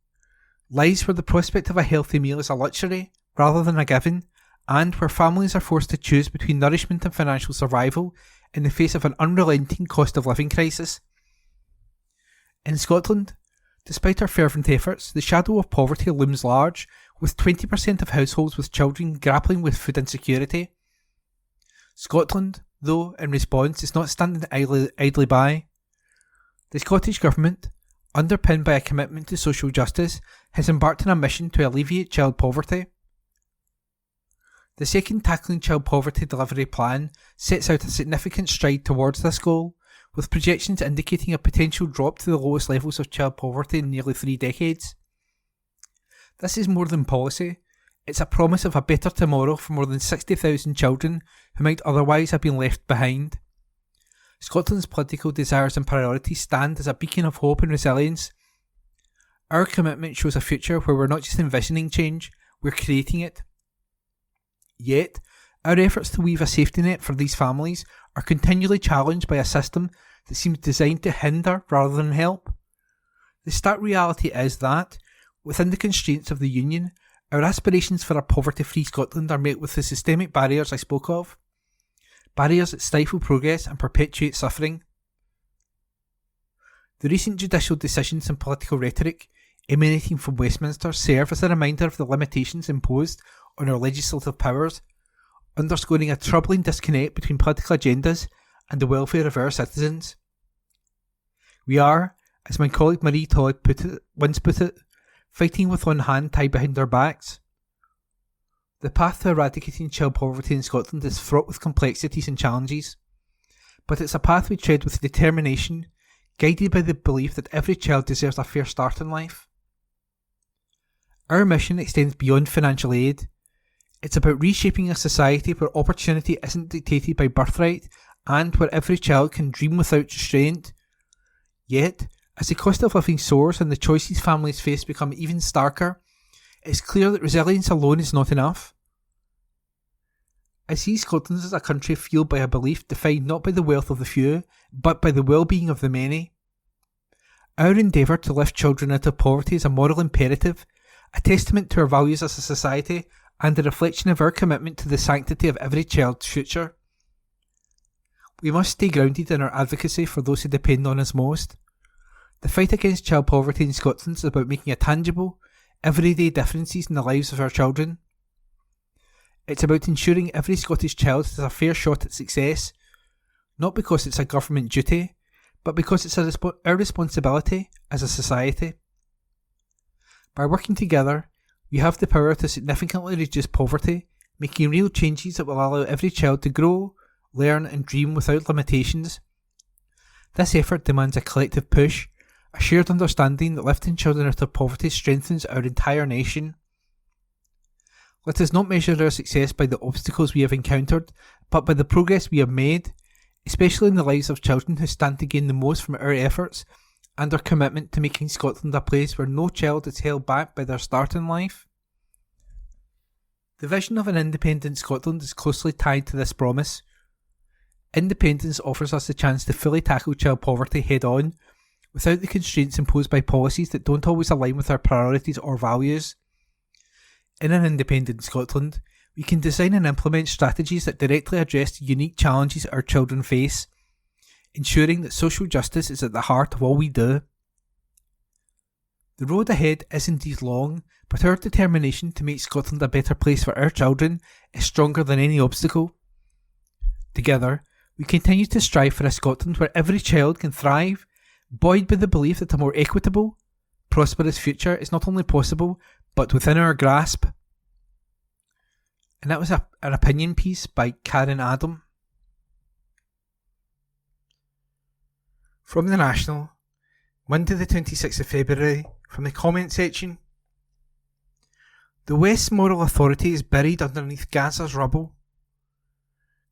lives where the prospect of a healthy meal is a luxury rather than a given, and where families are forced to choose between nourishment and financial survival in the face of an unrelenting cost of living crisis. In Scotland, despite our fervent efforts, the shadow of poverty looms large, with 20% of households with children grappling with food insecurity. Scotland, though, in response, is not standing idly by. The Scottish Government, underpinned by a commitment to social justice, has embarked on a mission to alleviate child poverty. The second Tackling Child Poverty Delivery Plan sets out a significant stride towards this goal, with projections indicating a potential drop to the lowest levels of child poverty in nearly 3 decades. This is more than policy, it's a promise of a better tomorrow for more than 60,000 children who might otherwise have been left behind. Scotland's political desires and priorities stand as a beacon of hope and resilience. Our commitment shows a future where we're not just envisioning change, we're creating it. Yet, our efforts to weave a safety net for these families are continually challenged by a system that seems designed to hinder rather than help. The stark reality is that, within the constraints of the Union, our aspirations for a poverty-free Scotland are met with the systemic barriers I spoke of. Barriers that stifle progress and perpetuate suffering. The recent judicial decisions and political rhetoric emanating from Westminster serve as a reminder of the limitations imposed on our legislative powers, underscoring a troubling disconnect between political agendas and the welfare of our citizens. We are, as my colleague Marie Todd once put it, fighting with one hand tied behind our backs. The path to eradicating child poverty in Scotland is fraught with complexities and challenges, but it's a path we tread with determination, guided by the belief that every child deserves a fair start in life. Our mission extends beyond financial aid. It's about reshaping a society where opportunity isn't dictated by birthright and where every child can dream without restraint. Yet, as the cost of living soars and the choices families face become even starker, it's clear that resilience alone is not enough. I see Scotland as a country fueled by a belief defined not by the wealth of the few, but by the well-being of the many. Our endeavour to lift children out of poverty is a moral imperative, a testament to our values as a society, and a reflection of our commitment to the sanctity of every child's future. We must stay grounded in our advocacy for those who depend on us most. The fight against child poverty in Scotland is about making a tangible, everyday differences in the lives of our children. It's about ensuring every Scottish child has a fair shot at success, not because it's a government duty, but because it's our responsibility as a society. By working together, we have the power to significantly reduce poverty, making real changes that will allow every child to grow, learn and dream without limitations. This effort demands a collective push, a shared understanding that lifting children out of poverty strengthens our entire nation. Let us not measure our success by the obstacles we have encountered, but by the progress we have made, especially in the lives of children who stand to gain the most from our efforts and our commitment to making Scotland a place where no child is held back by their start in life. The vision of an independent Scotland is closely tied to this promise. Independence offers us the chance to fully tackle child poverty head-on, without the constraints imposed by policies that don't always align with our priorities or values. In an independent Scotland, we can design and implement strategies that directly address the unique challenges our children face, ensuring that social justice is at the heart of all we do. The road ahead is indeed long, but our determination to make Scotland a better place for our children is stronger than any obstacle. Together, We continue to strive for a Scotland where every child can thrive, buoyed by the belief that a more equitable, prosperous future is not only possible, but within our grasp. And that was an opinion piece by Karen Adam. From the National, Monday the 26th of February, from the comment section. The West's moral authority is buried underneath Gaza's rubble.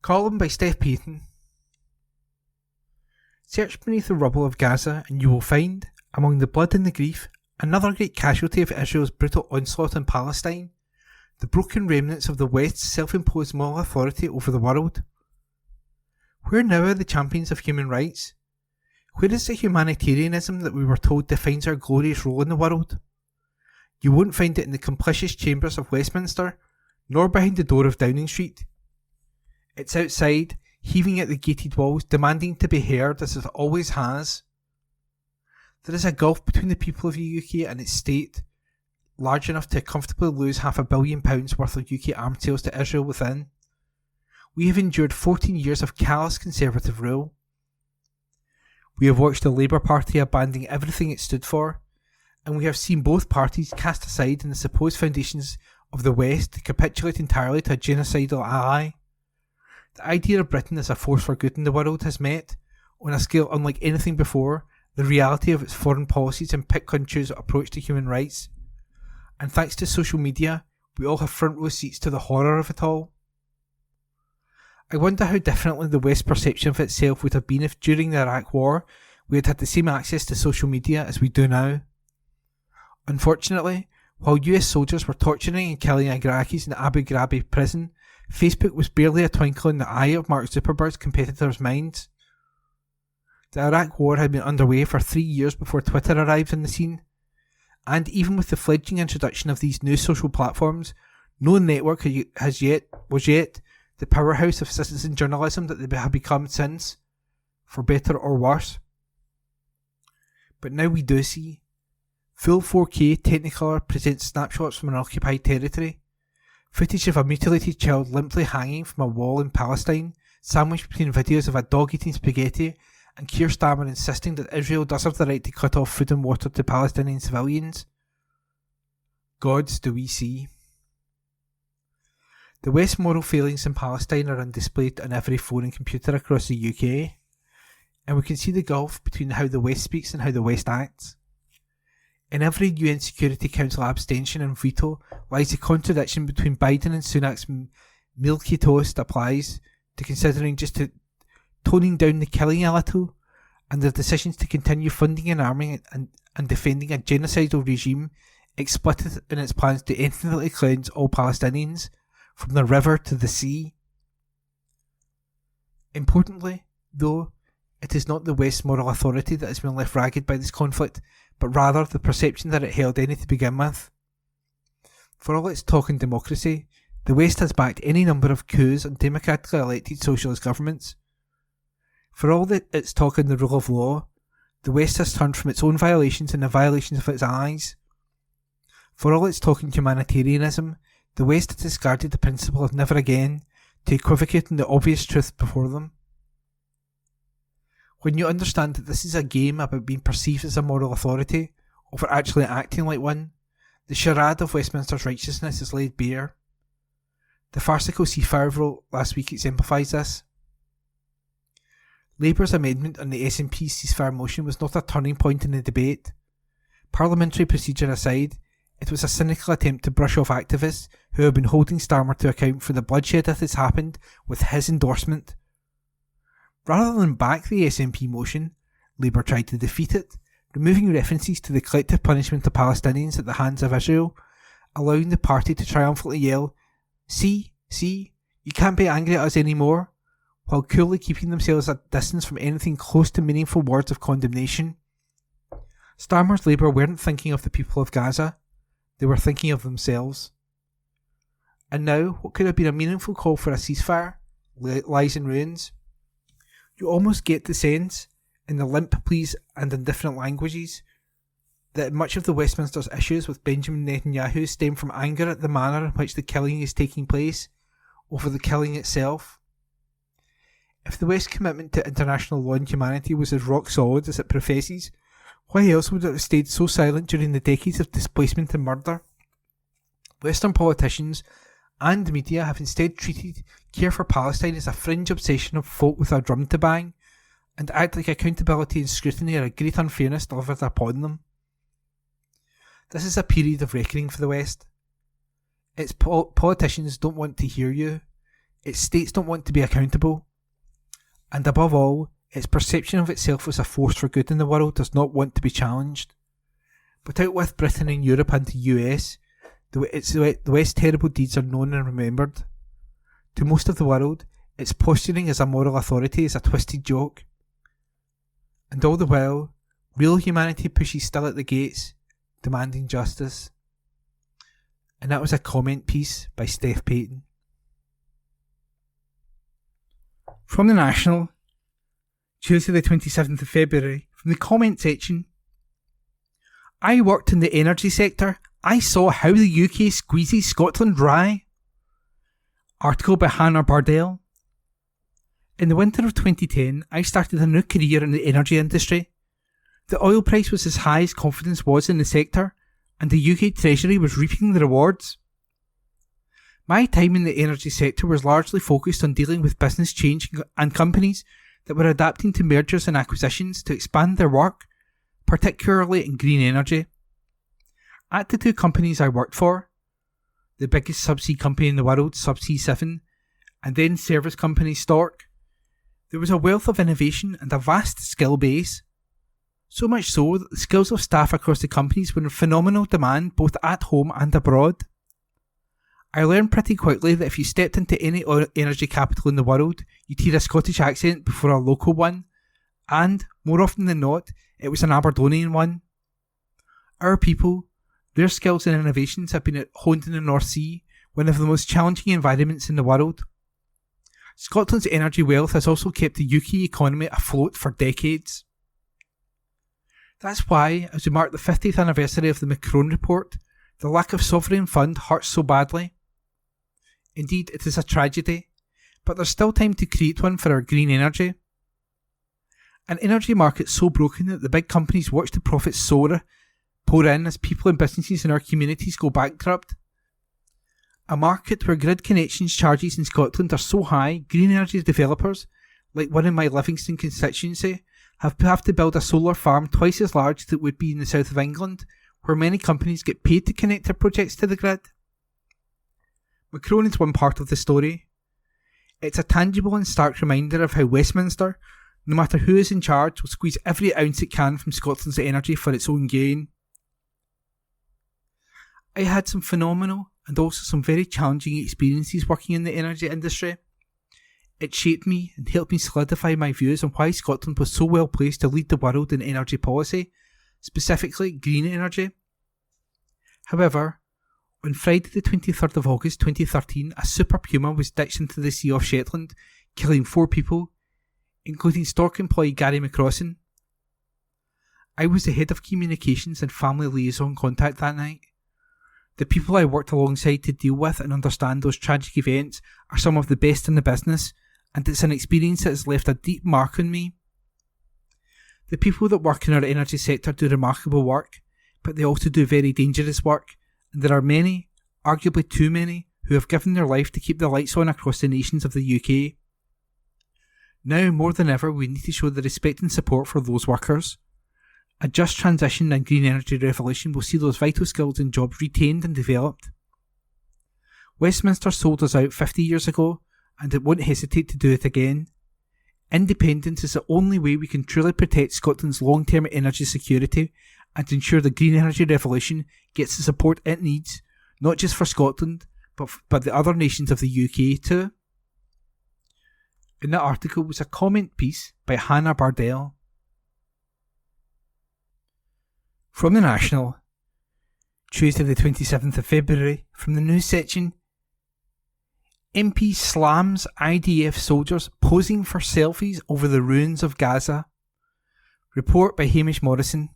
Column by Steph Payton. Search beneath the rubble of Gaza and you will find, among the blood and the grief, another great casualty of Israel's brutal onslaught on Palestine, the broken remnants of the West's self-imposed moral authority over the world. Where now are the champions of human rights? Where is the humanitarianism that we were told defines our glorious role in the world? You won't find it in the complicious chambers of Westminster, nor behind the door of Downing Street. It's outside, heaving at the gated walls, demanding to be heard as it always has. There is a gulf between the people of the UK and its state, large enough to comfortably lose £500 million worth of UK arms sales to Israel within. We have endured 14 years of callous conservative rule. We have watched the Labour Party abandoning everything it stood for, and we have seen both parties cast aside in the supposed foundations of the West to capitulate entirely to a genocidal ally. The idea of Britain as a force for good in the world has met, on a scale unlike anything before, the reality of its foreign policies and pick-and-choose approach to human rights. And thanks to social media, we all have front row seats to the horror of it all. I wonder how differently the West's perception of itself would have been if during the Iraq War we had had the same access to social media as we do now. Unfortunately, while US soldiers were torturing and killing Iraqis in Abu Ghraib prison, Facebook was barely a twinkle in the eye of Mark Zuckerberg's competitors' minds. The Iraq War had been underway for 3 years before Twitter arrived on the scene, and even with the fledgling introduction of these new social platforms, no network was yet the powerhouse of citizen journalism that they have become since, for better or worse. But now we do see. Full 4K Technicolor presents snapshots from an occupied territory, footage of a mutilated child limply hanging from a wall in Palestine, sandwiched between videos of a dog eating spaghetti and Keir Starmer insisting that Israel does have the right to cut off food and water to Palestinian civilians. Gods do we see. The West's moral failings in Palestine are on display on every phone and computer across the UK, and we can see the gulf between how the West speaks and how the West acts. In every UN Security Council abstention and veto lies the contradiction between Biden and Sunak's milquetoast applies to considering just to toning down the killing a little, and their decisions to continue funding and arming and defending a genocidal regime explicit in its plans to ethnically cleanse all Palestinians, from the river to the sea. Importantly, though, it is not the West's moral authority that has been left ragged by this conflict, but rather the perception that it held any to begin with. For all its talk in democracy, the West has backed any number of coups and democratically elected socialist governments. For all its talk in the rule of law, the West has turned from its own violations and the violations of its allies. For all its talk in humanitarianism, the West has discarded the principle of never again to equivocate in the obvious truth before them. When you understand that this is a game about being perceived as a moral authority over actually acting like one, the charade of Westminster's righteousness is laid bare. The farcical ceasefire vote last week exemplifies this. Labour's amendment on the SNP's ceasefire motion was not a turning point in the debate. Parliamentary procedure aside, it was a cynical attempt to brush off activists who have been holding Starmer to account for the bloodshed that has happened with his endorsement. Rather than back the SNP motion, Labour tried to defeat it, removing references to the collective punishment of Palestinians at the hands of Israel, allowing the party to triumphantly yell, See, you can't be angry at us anymore, while coolly keeping themselves at distance from anything close to meaningful words of condemnation. Starmer's Labour weren't thinking of the people of Gaza, they were thinking of themselves. And now, what could have been a meaningful call for a ceasefire lies in ruins. You almost get the sense, in the limp pleas and in different languages, that much of the Westminster's issues with Benjamin Netanyahu stem from anger at the manner in which the killing is taking place, over the killing itself. If the West's commitment to international law and humanity was as rock solid as it professes, why else would it have stayed so silent during the decades of displacement and murder? Western politicians and media have instead treated care for Palestine as a fringe obsession of folk with a drum to bang, and act like accountability and scrutiny are a great unfairness delivered upon them. This is a period of reckoning for the West. Its politicians don't want to hear you, its states don't want to be accountable, and above all, its perception of itself as a force for good in the world does not want to be challenged. But out with Britain and Europe and the US, the West's terrible deeds are known and remembered. To most of the world, its posturing as a moral authority is a twisted joke. And all the while, real humanity pushes still at the gates, demanding justice. And that was a comment piece by Steph Payton. From the National, Tuesday the 27th of February, from the comment section. I worked in the energy sector. I saw how the UK squeezes Scotland dry. Article by Hannah Bardell. In the winter of 2010, I started a new career in the energy industry. The oil price was as high as confidence was in the sector, and the UK Treasury was reaping the rewards. My time in the energy sector was largely focused on dealing with business change and companies that were adapting to mergers and acquisitions to expand their work, particularly in green energy. At the two companies I worked for, the biggest subsea company in the world, Subsea 7, and then service company Stork, there was a wealth of innovation and a vast skill base. So much so that the skills of staff across the companies were in phenomenal demand both at home and abroad. I learned pretty quickly that if you stepped into any energy capital in the world, you'd hear a Scottish accent before a local one, and, more often than not, it was an Aberdonian one. Our people, their skills and innovations have been honed in the North Sea, one of the most challenging environments in the world. Scotland's energy wealth has also kept the UK economy afloat for decades. That's why, as we mark the 50th anniversary of the Macron report, the lack of sovereign fund hurts so badly. Indeed, it is a tragedy, but there's still time to create one for our green energy. An energy market so broken that the big companies watch the profits pour in as people and businesses in our communities go bankrupt. A market where grid connections charges in Scotland are so high, green energy developers, like one in my Livingston constituency, have to build a solar farm twice as large as it would be in the south of England, where many companies get paid to connect their projects to the grid. Macron is one part of the story. It's a tangible and stark reminder of how Westminster, no matter who is in charge, will squeeze every ounce it can from Scotland's energy for its own gain. I had some phenomenal and also some very challenging experiences working in the energy industry. It shaped me and helped me solidify my views on why Scotland was so well placed to lead the world in energy policy, specifically green energy. However, on Friday the 23rd of August 2013, a Super Puma was ditched into the sea off Shetland, killing 4 people, including Stork employee Gary McCrossan. I was the head of communications and family liaison contact that night. The people I worked alongside to deal with and understand those tragic events are some of the best in the business, and it's an experience that has left a deep mark on me. The people that work in our energy sector do remarkable work, but they also do very dangerous work, and there are many, arguably too many, who have given their life to keep the lights on across the nations of the UK. Now more than ever, we need to show the respect and support for those workers. A just transition and green energy revolution will see those vital skills and jobs retained and developed. Westminster sold us out 50 years ago, and it won't hesitate to do it again. Independence is the only way we can truly protect Scotland's long-term energy security and ensure the green energy revolution gets the support it needs, not just for Scotland, but the other nations of the UK too. In that article was a comment piece by Hannah Bardell. From the National, Tuesday the 27th of February, from the news section. MP slams IDF soldiers posing for selfies over the ruins of Gaza. Report by Hamish Morrison.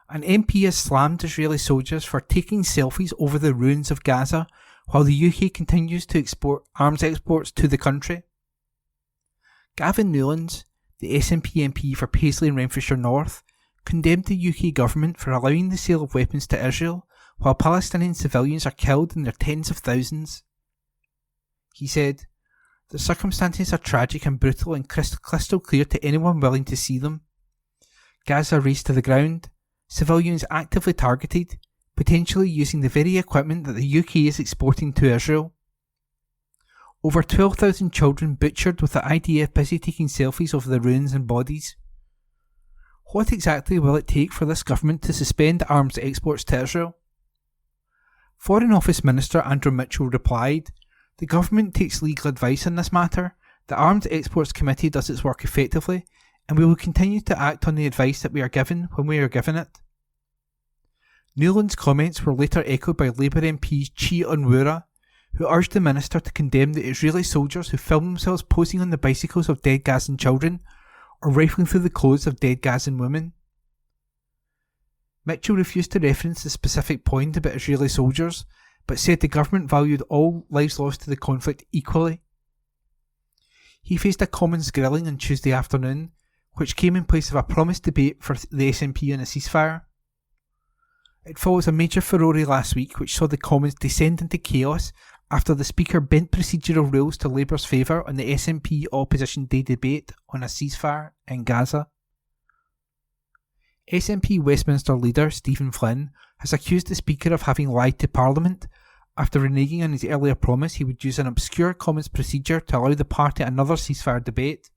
An MP has slammed Israeli soldiers for taking selfies over the ruins of Gaza while the UK continues to export arms exports to the country. Gavin Newlands, the SNP MP for Paisley and Renfrewshire North, condemned the UK government for allowing the sale of weapons to Israel while Palestinian civilians are killed in their tens of thousands. He said, "The circumstances are tragic and brutal and crystal clear to anyone willing to see them. Gaza razed to the ground, civilians actively targeted, potentially using the very equipment that the UK is exporting to Israel. Over 12,000 children butchered with the IDF busy taking selfies of the ruins and bodies. What exactly will it take for this government to suspend arms exports to Israel?" Foreign Office Minister Andrew Mitchell replied, "The government takes legal advice on this matter, the Arms Exports Committee does its work effectively, and we will continue to act on the advice that we are given when we are given it." Newland's comments were later echoed by Labour MP Chi Onwurah, who urged the minister to condemn the Israeli soldiers who filmed themselves posing on the bicycles of dead Gazan children or rifling through the clothes of dead Gazan women. Mitchell refused to reference the specific point about Israeli soldiers, but said the government valued all lives lost to the conflict equally. He faced a Commons grilling on Tuesday afternoon, which came in place of a promised debate for the SNP on a ceasefire. It follows a major furore last week which saw the Commons descend into chaos after the Speaker bent procedural rules to Labour's favour on the SNP Opposition Day debate on a ceasefire in Gaza. SNP Westminster leader Stephen Flynn has accused the Speaker of having lied to Parliament after reneging on his earlier promise he would use an obscure Commons procedure to allow the party another ceasefire debate.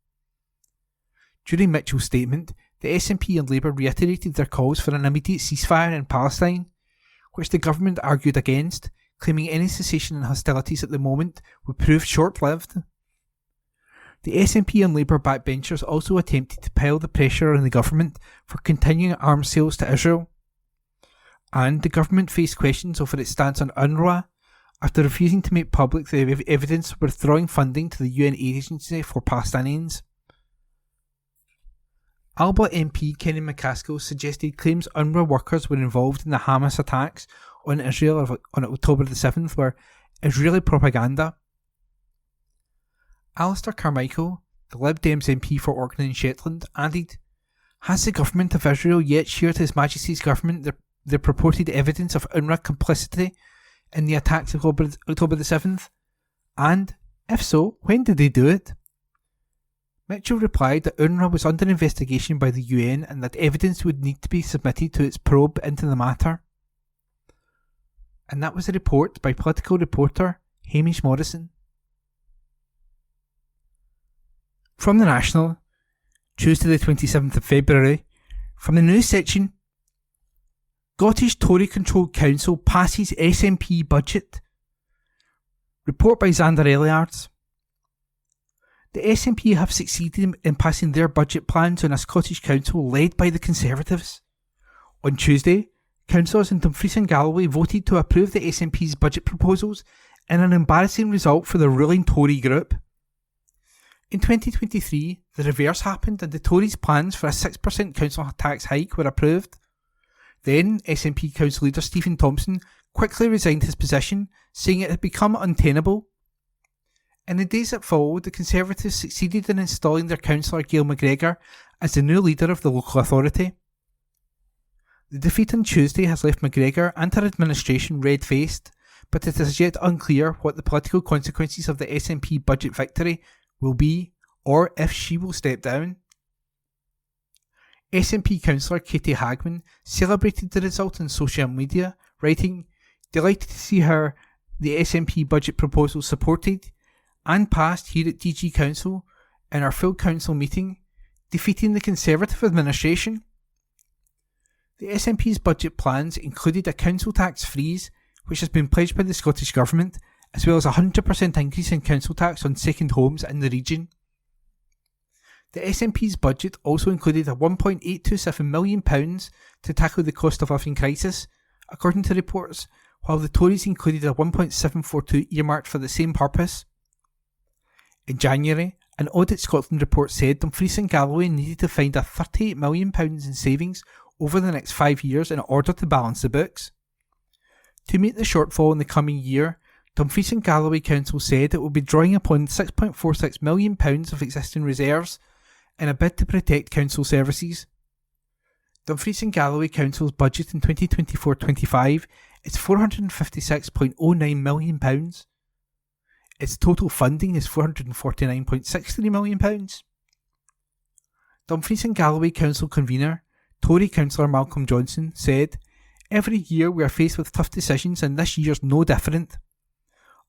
During Mitchell's statement, the SNP and Labour reiterated their calls for an immediate ceasefire in Palestine, which the government argued against, claiming any cessation in hostilities at the moment would prove short-lived. The SNP and Labour backbenchers also attempted to pile the pressure on the government for continuing arms sales to Israel, and the government faced questions over its stance on UNRWA after refusing to make public the evidence withdrawing funding to the UN Aid Agency for Palestinians. Alba MP Kenny McCaskill suggested claims UNRWA workers were involved in the Hamas attacks on Israel on October the 7th were Israeli propaganda. Alistair Carmichael, the Lib Dems MP for Orkney and Shetland, added, "Has the government of Israel yet shared His Majesty's government the purported evidence of UNRWA complicity in the attacks of October the 7th? And, if so, when did they do it?" Mitchell replied that UNRWA was under investigation by the UN and that evidence would need to be submitted to its probe into the matter. And that was a report by political reporter Hamish Morrison. From the National, Tuesday the 27th of February, from the news section, Scottish Tory-controlled council passes SNP budget. Report by Xander Elliards. The SNP have succeeded in passing their budget plans on a Scottish council led by the Conservatives. On Tuesday, councillors in Dumfries and Galloway voted to approve the SNP's budget proposals in an embarrassing result for the ruling Tory group. In 2023, the reverse happened and the Tories' plans for a 6% council tax hike were approved. Then, SNP Council Leader Stephen Thompson quickly resigned his position, saying it had become untenable. In the days that followed, the Conservatives succeeded in installing their councillor Gail McGregor as the new leader of the local authority. The defeat on Tuesday has left McGregor and her administration red-faced, but it is yet unclear what the political consequences of the SNP budget victory will be, or if she will step down. SNP councillor Katie Hagman celebrated the result on social media, writing, "Delighted to see the SNP budget proposal supported and passed here at DG Council in our full council meeting, defeating the Conservative administration." The SNP's budget plans included a council tax freeze, which has been pledged by the Scottish Government, as well as a 100% increase in council tax on second homes in the region. The SNP's budget also included a £1.827 million to tackle the cost of living crisis, according to reports, while the Tories included a 1.742 earmarked for the same purpose. In January, an Audit Scotland report said Dumfries and Galloway needed to find a £38 million in savings over the next 5 years in order to balance the books. To meet the shortfall in the coming year, Dumfries and Galloway Council said it will be drawing upon £6.46 million of existing reserves in a bid to protect council services. Dumfries and Galloway Council's budget in 2024-25 is £456.09 million. Its total funding is £449.63 million. Dumfries and Galloway Council convener, Tory councillor Malcolm Johnson, said, "Every year we are faced with tough decisions and this year's no different.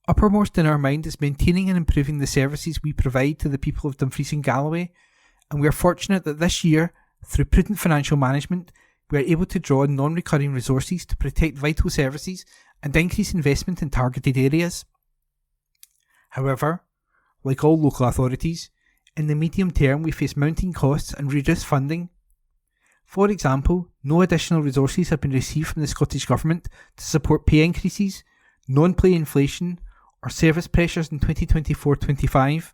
Uppermost in our mind is maintaining and improving the services we provide to the people of Dumfries and Galloway, and we are fortunate that this year, through prudent financial management, we are able to draw on non-recurring resources to protect vital services and increase investment in targeted areas. However, like all local authorities, in the medium term we face mounting costs and reduced funding. For example, no additional resources have been received from the Scottish Government to support pay increases, non-pay inflation, or service pressures in 2024-25.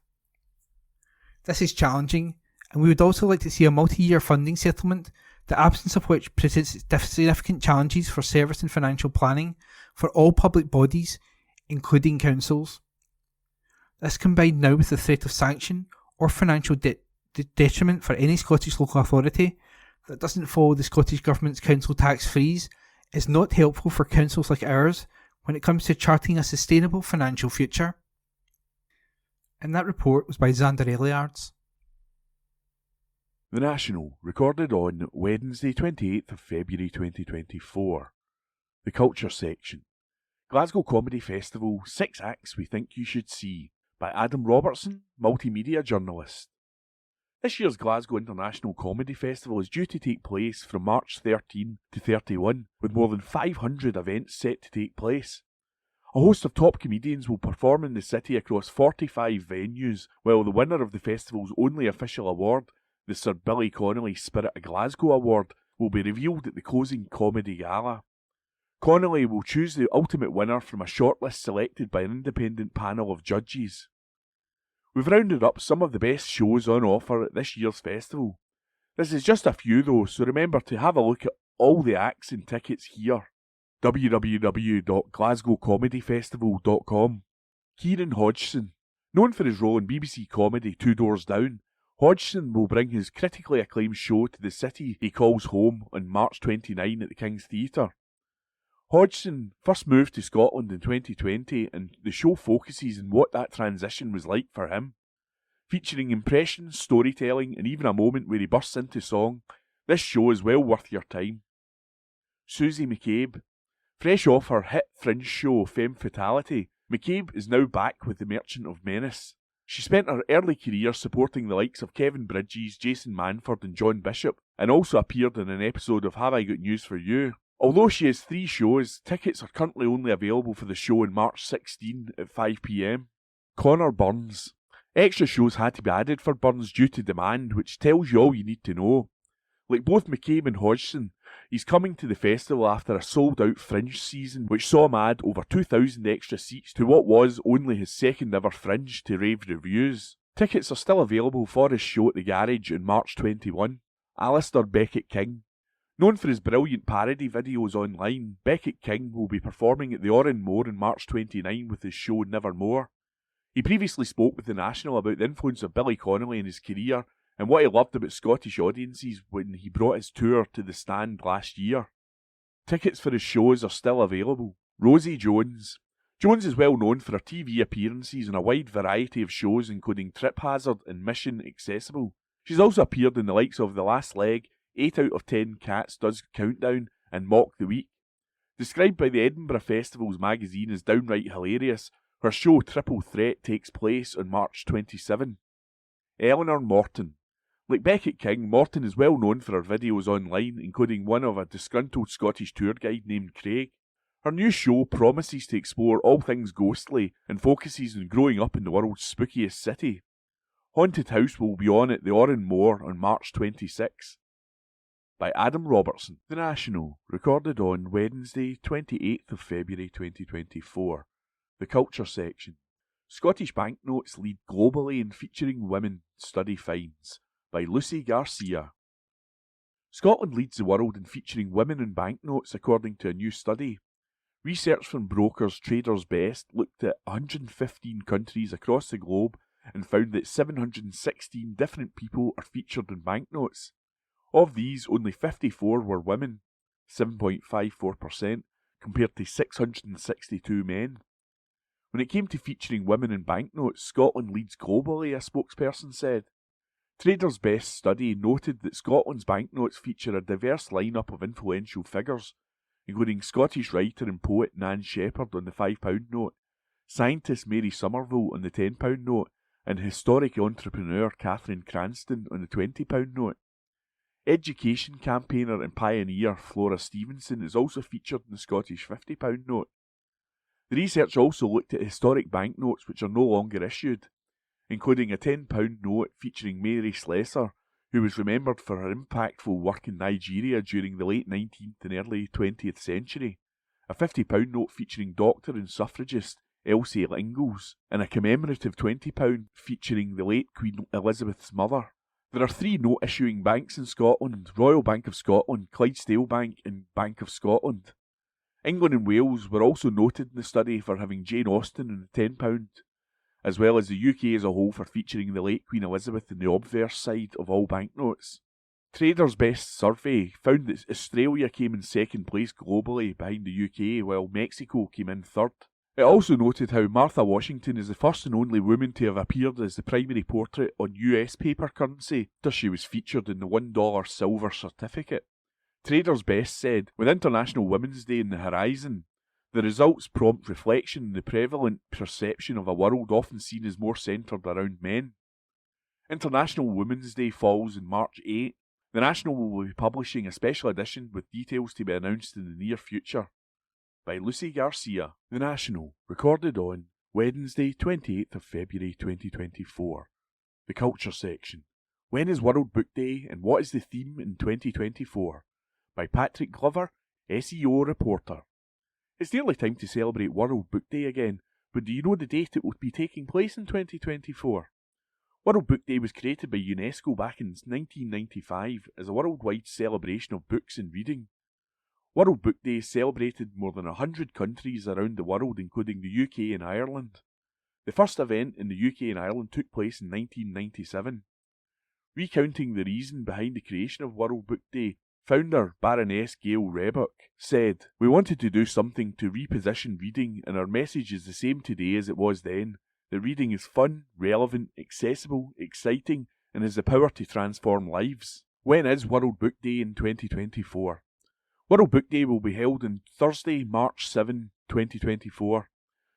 This is challenging, and we would also like to see a multi-year funding settlement, the absence of which presents significant challenges for service and financial planning for all public bodies, including councils. This combined now with the threat of sanction or financial detriment for any Scottish local authority that doesn't follow the Scottish Government's council tax freeze is not helpful for councils like ours when it comes to charting a sustainable financial future." And that report was by Xander Elliards. The National, recorded on Wednesday 28th of February 2024. The Culture Section. Glasgow Comedy Festival, 6 acts we think you should see, by Adam Robertson, multimedia journalist. This year's Glasgow International Comedy Festival is due to take place from March 13 to 31, with more than 500 events set to take place. A host of top comedians will perform in the city across 45 venues, while the winner of the festival's only official award, the Sir Billy Connolly Spirit of Glasgow Award, will be revealed at the closing comedy gala. Connolly will choose the ultimate winner from a shortlist selected by an independent panel of judges. We've rounded up some of the best shows on offer at this year's festival. This is just a few though, so remember to have a look at all the acts and tickets here. www.glasgowcomedyfestival.com. Kieran Hodgson. Known for his role in BBC comedy Two Doors Down, Hodgson will bring his critically acclaimed show to the city he calls home on March 29 at the King's Theatre. Hodgson first moved to Scotland in 2020 and the show focuses on what that transition was like for him. Featuring impressions, storytelling and even a moment where he bursts into song, this show is well worth your time. Susie McCabe. Fresh off her hit fringe show Femme Fatality, McCabe is now back with The Merchant of Menace. She spent her early career supporting the likes of Kevin Bridges, Jason Manford and John Bishop, and also appeared in an episode of Have I Got News For You. Although she has 3 shows, tickets are currently only available for the show on March 16 at 5 p.m. Connor Burns. Extra shows had to be added for Burns due to demand, which tells you all you need to know. Like both McCabe and Hodgson, he's coming to the festival after a sold-out Fringe season, which saw him add over 2,000 extra seats to what was only his second ever Fringe to rave reviews. Tickets are still available for his show at the Garage on March 21. Alistair Beckett King. Known for his brilliant parody videos online, Beckett King will be performing at the Oran Moor on March 29 with his show Nevermore. He previously spoke with The National about the influence of Billy Connolly in his career and what he loved about Scottish audiences when he brought his tour to the Stand last year. Tickets for his shows are still available. Rosie Jones. Jones is well known for her TV appearances on a wide variety of shows including Trip Hazard and Mission Accessible. She's also appeared in the likes of The Last Leg, 8 out of 10 Cats Does Countdown and Mock the Week. Described by the Edinburgh Festival's magazine as downright hilarious, her show Triple Threat takes place on March 27. Eleanor Morton. Like Beckett King, Morton is well known for her videos online, including one of a disgruntled Scottish tour guide named Craig. Her new show promises to explore all things ghostly and focuses on growing up in the world's spookiest city. Haunted House will be on at the Oran Moor on March 26. By Adam Robertson. The National, recorded on Wednesday 28th of February 2024. The Culture Section. Scottish banknotes lead globally in featuring women, study finds. By Lucy Garcia. Scotland leads the world in featuring women in banknotes according to a new study. Research from brokers Traders Best looked at 115 countries across the globe and found that 716 different people are featured in banknotes. Of these, only 54 were women, 7.54%, compared to 662 men. When it came to featuring women in banknotes, Scotland leads globally, a spokesperson said. Traders Best study noted that Scotland's banknotes feature a diverse lineup of influential figures, including Scottish writer and poet Nan Shepherd on the £5 note, scientist Mary Somerville on the £10 note, and historic entrepreneur Catherine Cranston on the £20 note. Education campaigner and pioneer Flora Stevenson is also featured in the Scottish £50 note. The research also looked at historic banknotes which are no longer issued, including a £10 note featuring Mary Slessor, who was remembered for her impactful work in Nigeria during the late 19th and early 20th century, a £50 note featuring doctor and suffragist Elsie Ingalls, and a commemorative £20 featuring the late Queen Elizabeth's mother. There are 3 note-issuing banks in Scotland: Royal Bank of Scotland, Clydesdale Bank and Bank of Scotland. England and Wales were also noted in the study for having Jane Austen and the £10, as well as the UK as a whole for featuring the late Queen Elizabeth in the obverse side of all banknotes. Traders Best survey found that Australia came in second place globally behind the UK, while Mexico came in third. It also noted how Martha Washington is the first and only woman to have appeared as the primary portrait on US paper currency after she was featured in the $1 silver certificate. Traders Best said, with International Women's Day in the horizon, the results prompt reflection on the prevalent perception of a world often seen as more centred around men. International Women's Day falls on March 8. The National will be publishing a special edition with details to be announced in the near future. By Lucy Garcia, The National, recorded on Wednesday 28th of February 2024. The Culture section. When is World Book Day and what is the theme in 2024? By Patrick Glover, SEO reporter. It's nearly time to celebrate World Book Day again, but do you know the date it will be taking place in 2024? World Book Day was created by UNESCO back in 1995 as a worldwide celebration of books and reading. World Book Day is celebrated in more than 100 countries around the world, including the UK and Ireland. The first event in the UK and Ireland took place in 1997. Recounting the reason behind the creation of World Book Day, founder Baroness Gail Rebuck said, "We wanted to do something to reposition reading, and our message is the same today as it was then, that reading is fun, relevant, accessible, exciting, and has the power to transform lives." When is World Book Day in 2024? World Book Day will be held on Thursday, March 7, 2024.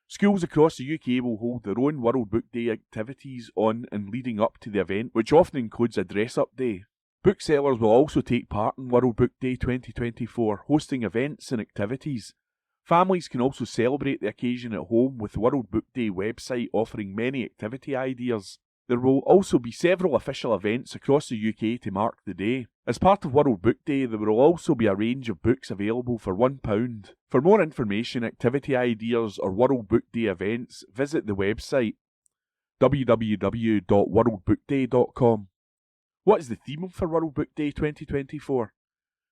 Schools across the UK will hold their own World Book Day activities on and leading up to the event, which often includes a dress-up day. Booksellers will also take part in World Book Day 2024, hosting events and activities. Families can also celebrate the occasion at home with the World Book Day website offering many activity ideas. There will also be several official events across the UK to mark the day. As part of World Book Day, there will also be a range of books available for £1. For more information, activity ideas or World Book Day events, visit the website www.worldbookday.com. What is the theme for World Book Day 2024?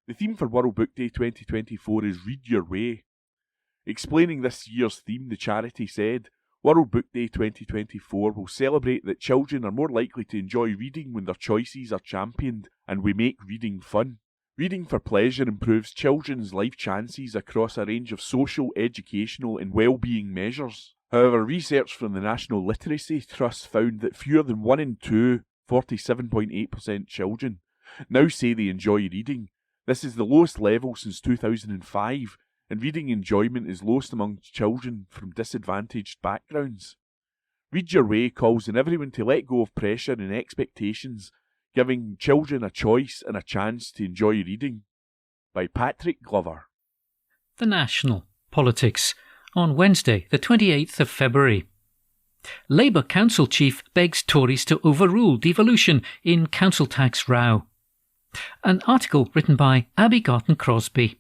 The theme for World Book Day 2024 is Read Your Way. Explaining this year's theme, the charity said, World Book Day 2024 will celebrate that children are more likely to enjoy reading when their choices are championed, and we make reading fun. Reading for pleasure improves children's life chances across a range of social, educational and well-being measures. However, research from the National Literacy Trust found that fewer than 1 in 2, 47.8% children, now say they enjoy reading. This is the lowest level since 2005, and reading enjoyment is lowest among children from disadvantaged backgrounds. Read Your Way calls on everyone to let go of pressure and expectations, giving children a choice and a chance to enjoy reading. By Patrick Glover. The National Politics on Wednesday, the 28th of February. Labour Council Chief begs Tories to overrule devolution in council tax row. An article written by Abby Garton-Crosby.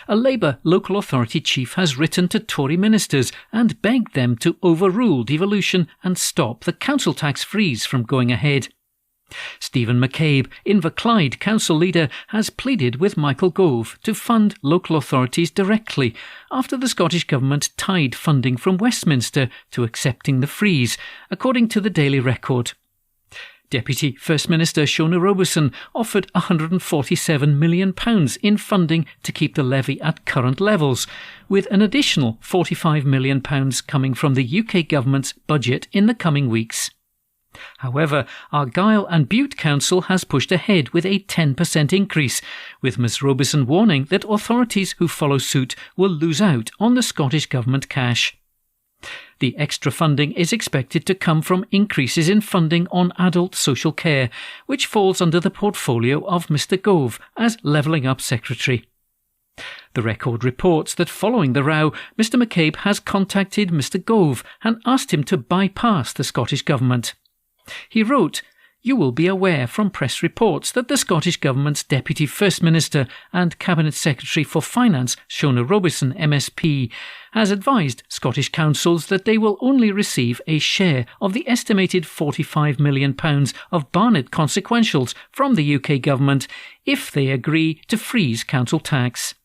A Labour local authority chief has written to Tory ministers and begged them to overrule devolution and stop the council tax freeze from going ahead. Stephen McCabe, Inverclyde council leader, has pleaded with Michael Gove to fund local authorities directly after the Scottish Government tied funding from Westminster to accepting the freeze, according to the Daily Record. Deputy First Minister Shona Robertson offered £147 million in funding to keep the levy at current levels, with an additional £45 million coming from the UK Government's budget in the coming weeks. However, Argyll and Bute Council has pushed ahead with a 10% increase, with Ms Robertson warning that authorities who follow suit will lose out on the Scottish Government cash. The extra funding is expected to come from increases in funding on adult social care, which falls under the portfolio of Mr Gove as Levelling Up Secretary. The Record reports that following the row, Mr McCabe has contacted Mr Gove and asked him to bypass the Scottish Government. He wrote, "You will be aware from press reports that the Scottish Government's Deputy First Minister and Cabinet Secretary for Finance, Shona Robertson, MSP, has advised Scottish councils that they will only receive a share of the estimated £45 million of Barnett consequentials from the UK Government if they agree to freeze council tax.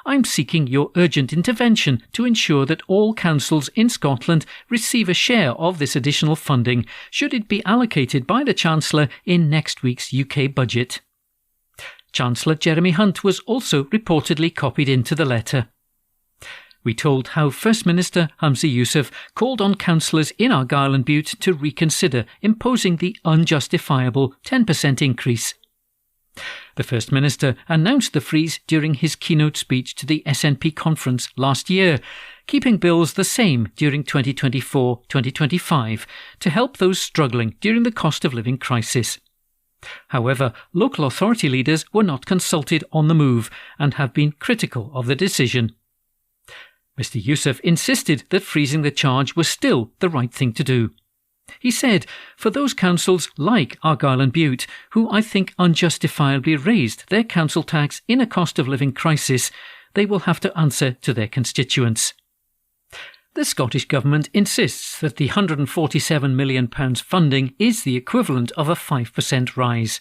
I'm seeking your urgent intervention to ensure that all councils in Scotland receive a share of this additional funding, should it be allocated by the Chancellor in next week's UK budget." Chancellor Jeremy Hunt was also reportedly copied into the letter. We told how First Minister Humza Yousaf called on councillors in Argyll and Bute to reconsider imposing the unjustifiable 10% increase. The First Minister announced the freeze during his keynote speech to the SNP conference last year, keeping bills the same during 2024-2025 to help those struggling during the cost of living crisis. However, local authority leaders were not consulted on the move and have been critical of the decision. Mr Yousaf insisted that freezing the charge was still the right thing to do. He said, "For those councils like Argyll and Bute, who I think unjustifiably raised their council tax in a cost of living crisis, they will have to answer to their constituents." The Scottish Government insists that the £147 million funding is the equivalent of a 5% rise.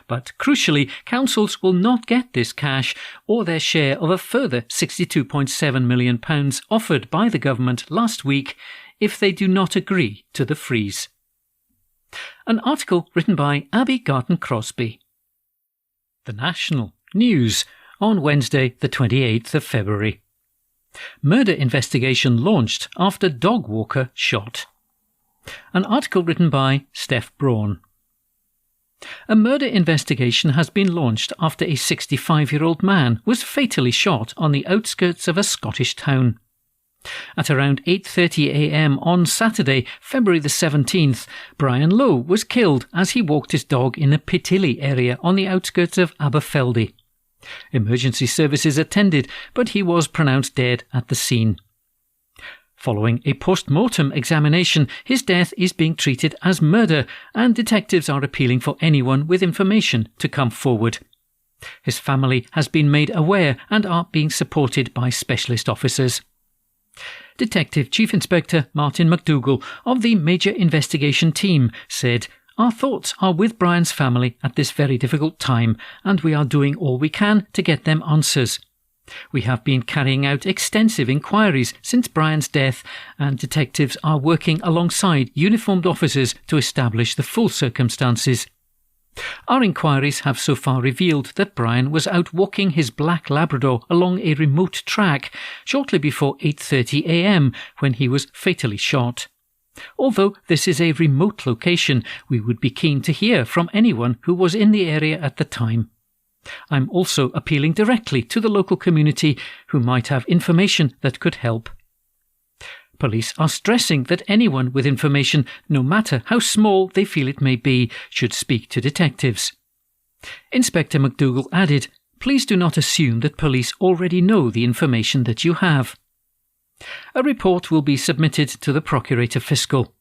But crucially, councils will not get this cash or their share of a further £62.7 million offered by the government last week if they do not agree to the freeze. An article written by Abby Garton-Crosby. The National News on Wednesday the 28th of February. Murder investigation launched after dog walker shot. An article written by Steph Braun. A murder investigation has been launched after a 65-year-old man was fatally shot on the outskirts of a Scottish town. At around 8:30 a.m. on Saturday, February the 17th, Brian Lowe was killed as he walked his dog in the Pitilly area on the outskirts of Aberfeldy. Emergency services attended, but he was pronounced dead at the scene. Following a post-mortem examination, his death is being treated as murder, and detectives are appealing for anyone with information to come forward. His family has been made aware and are being supported by specialist officers. Detective Chief Inspector Martin McDougall of the Major Investigation Team said, "Our thoughts are with Brian's family at this very difficult time, and we are doing all we can to get them answers. We have been carrying out extensive inquiries since Brian's death, and detectives are working alongside uniformed officers to establish the full circumstances. Our inquiries have so far revealed that Brian was out walking his black Labrador along a remote track shortly before 8:30 a.m. when he was fatally shot. Although this is a remote location, we would be keen to hear from anyone who was in the area at the time. I'm also appealing directly to the local community who might have information that could help." Police are stressing that anyone with information, no matter how small they feel it may be, should speak to detectives. Inspector McDougall added, "Please do not assume that police already know the information that you have." A report will be submitted to the Procurator Fiscal.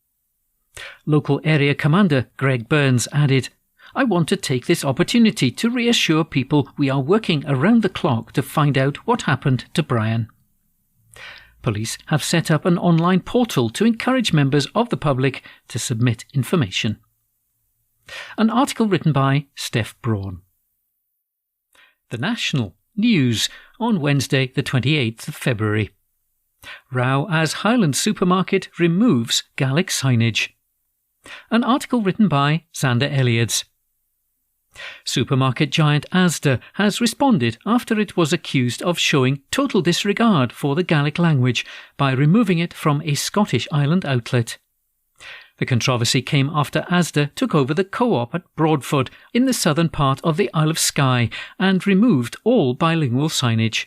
Local Area Commander Greg Burns added, "I want to take this opportunity to reassure people we are working around the clock to find out what happened to Brian." Police have set up an online portal to encourage members of the public to submit information. An article written by Steph Braun. The National News on Wednesday the 28th of February. Row as Highland Supermarket removes Gaelic signage. An article written by Xander Elliotts. Supermarket giant Asda has responded after it was accused of showing total disregard for the Gaelic language by removing it from a Scottish island outlet. The controversy came after Asda took over the Co-op at Broadford in the southern part of the Isle of Skye and removed all bilingual signage.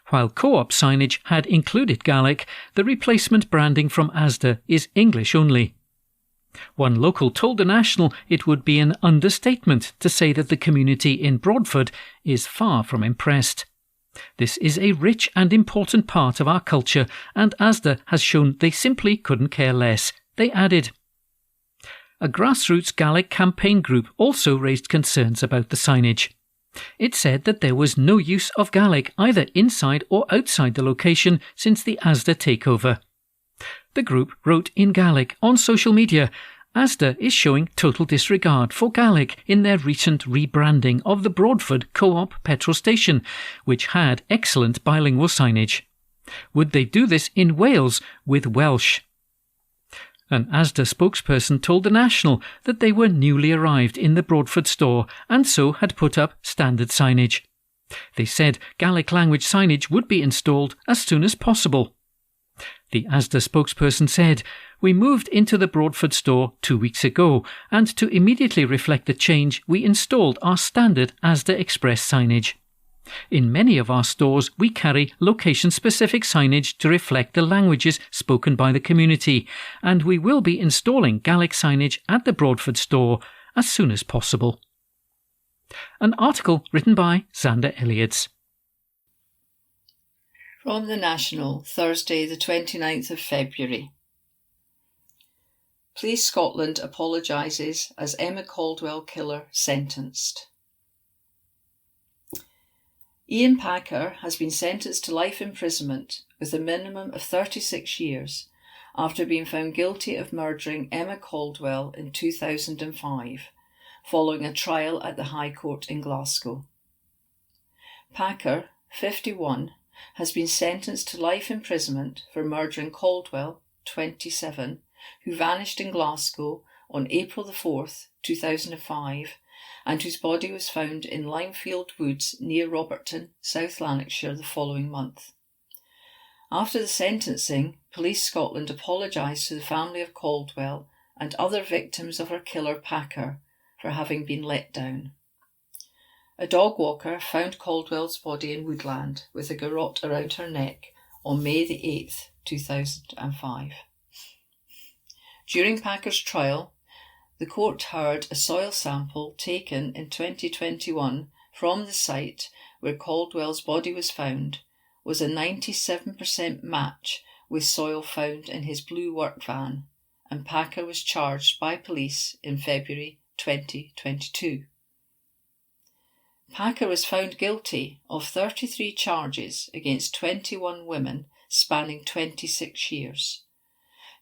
While Co-op signage had included Gaelic, the replacement branding from Asda is English only. One local told the National it would be an understatement to say that the community in Broadford is far from impressed. This is a rich and important part of our culture, and Asda has shown they simply couldn't care less, they added. A grassroots Gaelic campaign group also raised concerns about the signage. It said that there was no use of Gaelic either inside or outside the location since the Asda takeover. The group wrote in Gaelic on social media, Asda is showing total disregard for Gaelic in their recent rebranding of the Broadford Co-op petrol station, which had excellent bilingual signage. Would they do this in Wales with Welsh? An Asda spokesperson told the National that they were newly arrived in the Broadford store and so had put up standard signage. They said Gaelic language signage would be installed as soon as possible. The Asda spokesperson said, "We moved into the Broadford store 2 weeks ago, and to immediately reflect the change, we installed our standard Asda Express signage. In many of our stores, we carry location-specific signage to reflect the languages spoken by the community, and we will be installing Gaelic signage at the Broadford store as soon as possible." An article written by Xander Elliotts. From the National, Thursday the 29th of February. Police Scotland apologises as Emma Caldwell killer sentenced. Ian Packer has been sentenced to life imprisonment with a minimum of 36 years after being found guilty of murdering Emma Caldwell in 2005, following a trial at the High Court in Glasgow. Packer, 51, has been sentenced to life imprisonment for murdering Caldwell, 27, who vanished in Glasgow on April 4th, 2005, and whose body was found in Limefield Woods near Roberton, South Lanarkshire, the following month. After the sentencing, Police Scotland apologised to the family of Caldwell and other victims of her killer Packer for having been let down. A dog walker found Caldwell's body in woodland with a garrote around her neck on May the 8th, 2005. During Packer's trial, the court heard a soil sample taken in 2021 from the site where Caldwell's body was found was a 97% match with soil found in his blue work van, and Packer was charged by police in February 2022. Packer was found guilty of 33 charges against 21 women spanning 26 years.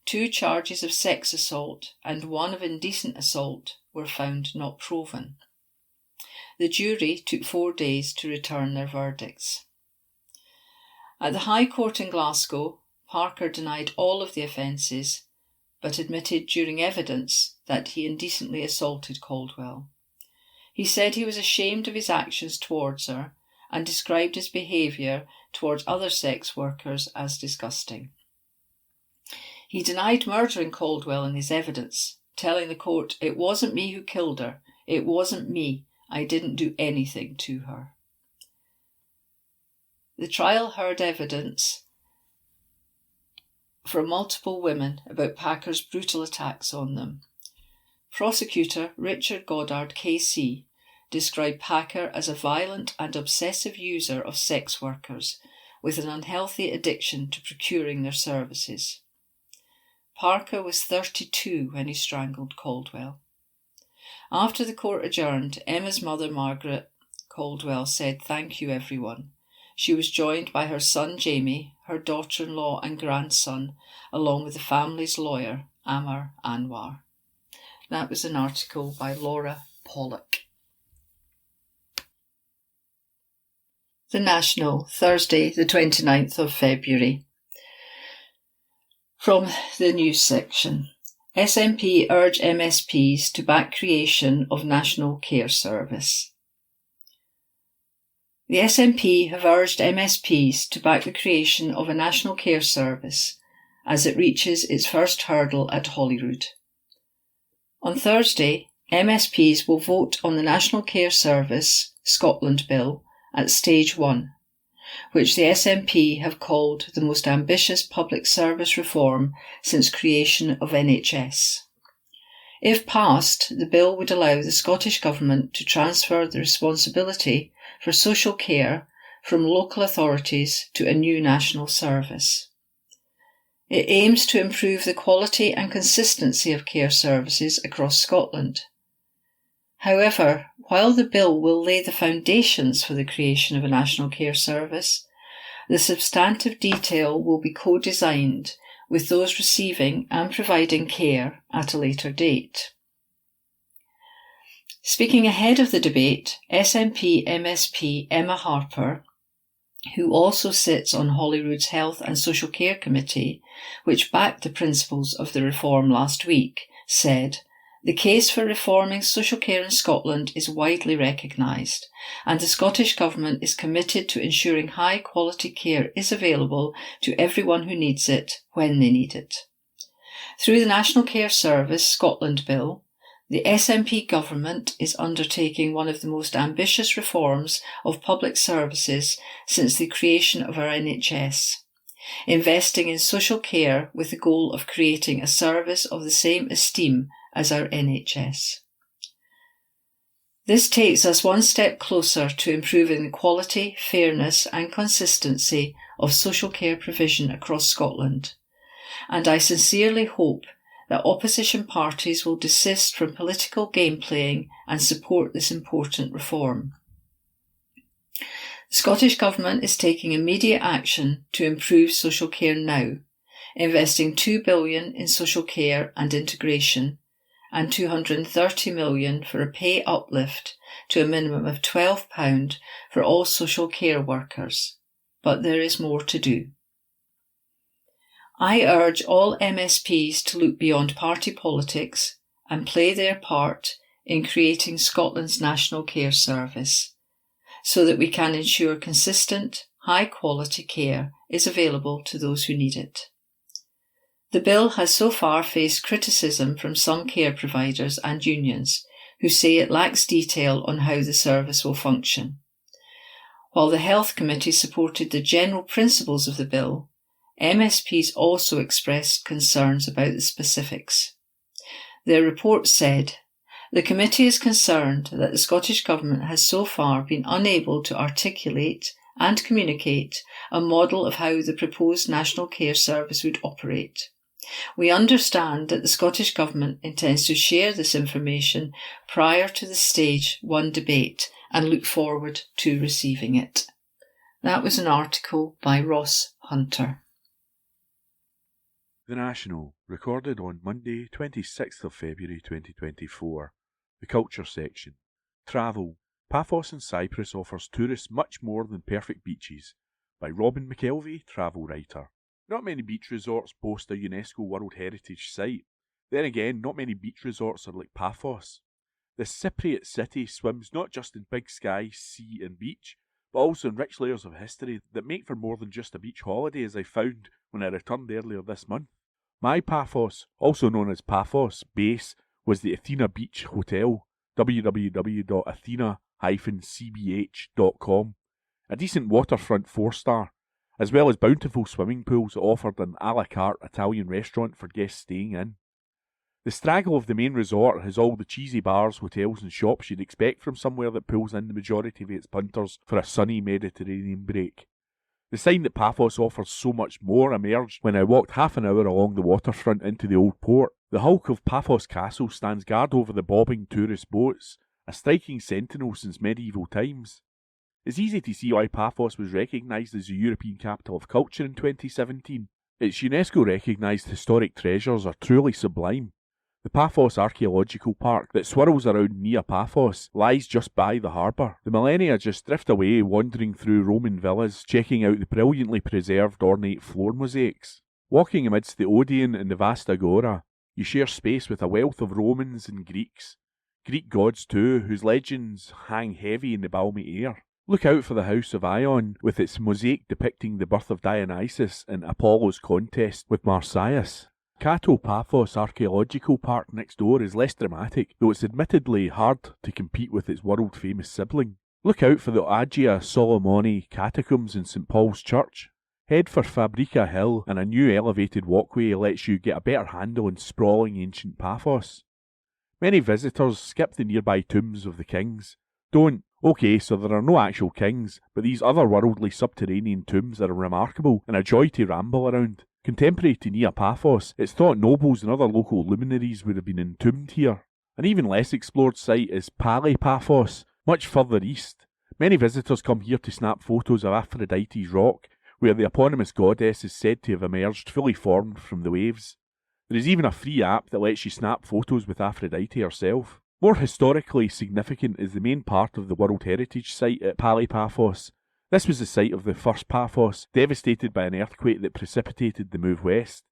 2 charges of sex assault and 1 of indecent assault were found not proven. The jury took 4 days to return their verdicts. At the High Court in Glasgow, Packer denied all of the offences, but admitted during evidence that he indecently assaulted Caldwell. He said he was ashamed of his actions towards her and described his behaviour towards other sex workers as disgusting. He denied murdering Caldwell in his evidence, telling the court, "It wasn't me who killed her. It wasn't me. I didn't do anything to her." The trial heard evidence from multiple women about Packer's brutal attacks on them. Prosecutor Richard Goddard KC described Packer as a violent and obsessive user of sex workers with an unhealthy addiction to procuring their services. Packer was 32 when he strangled Caldwell. After the court adjourned, Emma's mother Margaret Caldwell said, "Thank you everyone." She was joined by her son Jamie, her daughter-in-law and grandson, along with the family's lawyer, Amar Anwar. That was an article by Laura Pollock. The National, Thursday the 29th of February. From the news section. SNP urge MSPs to back creation of National Care Service. The SNP have urged MSPs to back the creation of a National Care Service as it reaches its first hurdle at Holyrood. On Thursday, MSPs will vote on the National Care Service Scotland Bill at Stage 1, which the SNP have called the most ambitious public service reform since creation of NHS. If passed, the bill would allow the Scottish Government to transfer the responsibility for social care from local authorities to a new national service. It aims to improve the quality and consistency of care services across Scotland. However, while the bill will lay the foundations for the creation of a National Care Service, the substantive detail will be co-designed with those receiving and providing care at a later date. Speaking ahead of the debate, SNP MSP Emma Harper, who also sits on Holyrood's Health and Social Care Committee, which backed the principles of the reform last week, said, "The case for reforming social care in Scotland is widely recognised, and the Scottish Government is committed to ensuring high quality care is available to everyone who needs it when they need it." Through the National Care Service Scotland Bill, the SNP Government is undertaking one of the most ambitious reforms of public services since the creation of our NHS, investing in social care with the goal of creating a service of the same esteem as our NHS. This takes us one step closer to improving the quality, fairness and consistency of social care provision across Scotland, and I sincerely hope that opposition parties will desist from political game playing and support this important reform. The Scottish Government is taking immediate action to improve social care now, investing £2 billion in social care and integration and £230 million for a pay uplift to a minimum of £12 for all social care workers. But there is more to do. I urge all MSPs to look beyond party politics and play their part in creating Scotland's National Care Service, so that we can ensure consistent, high-quality care is available to those who need it. The bill has so far faced criticism from some care providers and unions who say it lacks detail on how the service will function. While the Health Committee supported the general principles of the bill, MSPs also expressed concerns about the specifics. Their report said, "The committee is concerned that the Scottish Government has so far been unable to articulate and communicate a model of how the proposed National Care Service would operate. We understand that the Scottish Government intends to share this information prior to the Stage 1 debate and look forward to receiving it." That was an article by Ross Hunter. The National, recorded on Monday 26th of February 2024. The Culture section. Travel. Paphos in Cyprus offers tourists much more than perfect beaches. By Robin McKelvey, travel writer. Not many beach resorts boast a UNESCO World Heritage Site. Then again, not many beach resorts are like Paphos. The Cypriot city swims not just in big sky, sea and beach, but also in rich layers of history that make for more than just a beach holiday, as I found when I returned earlier this month. My Paphos, also known as Paphos, base was the Athena Beach Hotel, www.athena-cbh.com, a decent waterfront 4-star, as well as bountiful swimming pools that offered an a la carte Italian restaurant for guests staying in. The straggle of the main resort has all the cheesy bars, hotels and shops you'd expect from somewhere that pulls in the majority of its punters for a sunny Mediterranean break. The sign that Paphos offers so much more emerged when I walked half an hour along the waterfront into the old port. The hulk of Paphos Castle stands guard over the bobbing tourist boats, a striking sentinel since medieval times. It's easy to see why Paphos was recognised as the European Capital of Culture in 2017. Its UNESCO-recognised historic treasures are truly sublime. The The Paphos Archaeological Park that swirls around Nea Paphos lies just by the harbour. The millennia just drift away, wandering through Roman villas, checking out the brilliantly preserved ornate floor mosaics. Walking amidst the Odeon and the vast agora, you share space with a wealth of Romans and Greeks. Greek gods too, whose legends hang heavy in the balmy air. Look out for the House of Ion, with its mosaic depicting the birth of Dionysus and Apollo's contest with Marsyas. Kato Paphos Archaeological Park next door is less dramatic, though it's admittedly hard to compete with its world-famous sibling. Look out for the Agia Solomoni catacombs in St Paul's Church. Head for Fabrica Hill, and a new elevated walkway lets you get a better handle on sprawling ancient Paphos. Many visitors skip the nearby tombs of the kings. Don't. Okay, so there are no actual kings, but these otherworldly subterranean tombs are remarkable and a joy to ramble around. Contemporary to Nea Paphos, it's thought nobles and other local luminaries would have been entombed here. An even less explored site is Pali Paphos, much further east. Many visitors come here to snap photos of Aphrodite's rock, where the eponymous goddess is said to have emerged fully formed from the waves. There is even a free app that lets you snap photos with Aphrodite herself. More historically significant is the main part of the World Heritage Site at Pali Paphos. This was the site of the first Paphos, devastated by an earthquake that precipitated the move west.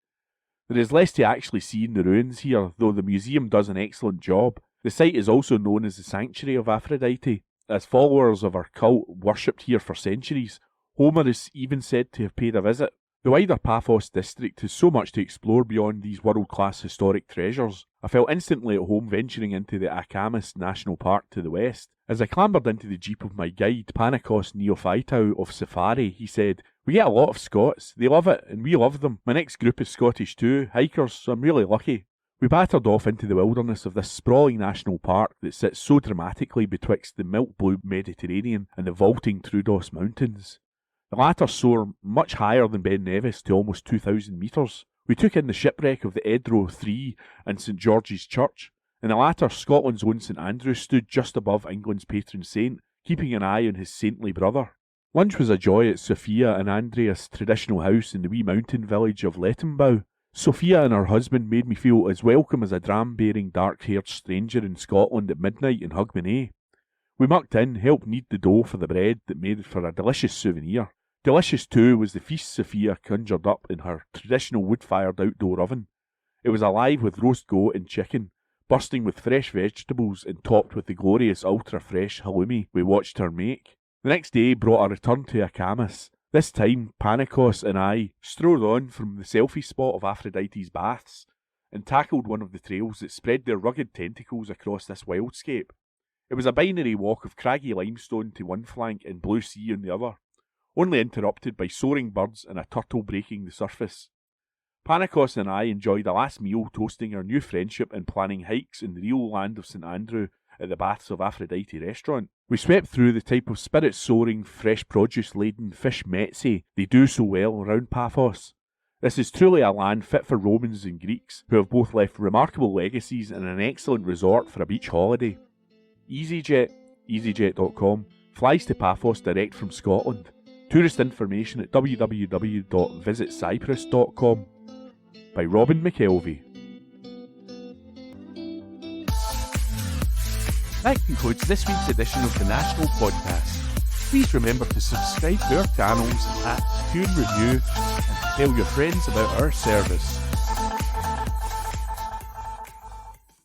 There is less to actually see in the ruins here, though the museum does an excellent job. The site is also known as the Sanctuary of Aphrodite, as followers of her cult worshipped here for centuries. Homer is even said to have paid a visit. The wider Paphos district has so much to explore beyond these world-class historic treasures. I felt instantly at home venturing into the Akamis National Park to the west. As I clambered into the jeep of my guide, Panikos Neophytou of Safari, he said, "We get a lot of Scots. They love it, and we love them. My next group is Scottish too, hikers, so I'm really lucky." We battered off into the wilderness of this sprawling national park that sits so dramatically betwixt the milk-blue Mediterranean and the vaulting Troodos Mountains. The latter soar much higher than Ben Nevis to almost 2,000 metres. We took in the shipwreck of the Edro 3 and St George's Church. In the latter, Scotland's own St Andrew stood just above England's patron saint, keeping an eye on his saintly brother. Lunch was a joy at Sophia and Andreas' traditional house in the wee mountain village of Lettenbau. Sophia and her husband made me feel as welcome as a dram-bearing dark-haired stranger in Scotland at midnight in Hogmanay. We mucked in, helped knead the dough for the bread that made for a delicious souvenir. Delicious too was the feast Sophia conjured up in her traditional wood-fired outdoor oven. It was alive with roast goat and chicken, bursting with fresh vegetables and topped with the glorious ultra-fresh halloumi we watched her make. The next day brought a return to Akamis. This time, Panikos and I strode on from the selfie spot of Aphrodite's baths and tackled one of the trails that spread their rugged tentacles across this wildscape. It was a binary walk of craggy limestone to one flank and blue sea on the other, only interrupted by soaring birds and a turtle breaking the surface. Panikos and I enjoyed a last meal toasting our new friendship and planning hikes in the real land of St Andrew at the Baths of Aphrodite restaurant. We swept through the type of spirit-soaring, fresh produce-laden fish mezze they do so well around Paphos. This is truly a land fit for Romans and Greeks, who have both left remarkable legacies and an excellent resort for a beach holiday. EasyJet, easyjet.com, flies to Paphos direct from Scotland. Tourist information at www.visitcyprus.com by Robin McKelvey. That concludes this week's edition of the National Podcast. Please remember to subscribe to our channels, review, and tell your friends about our service.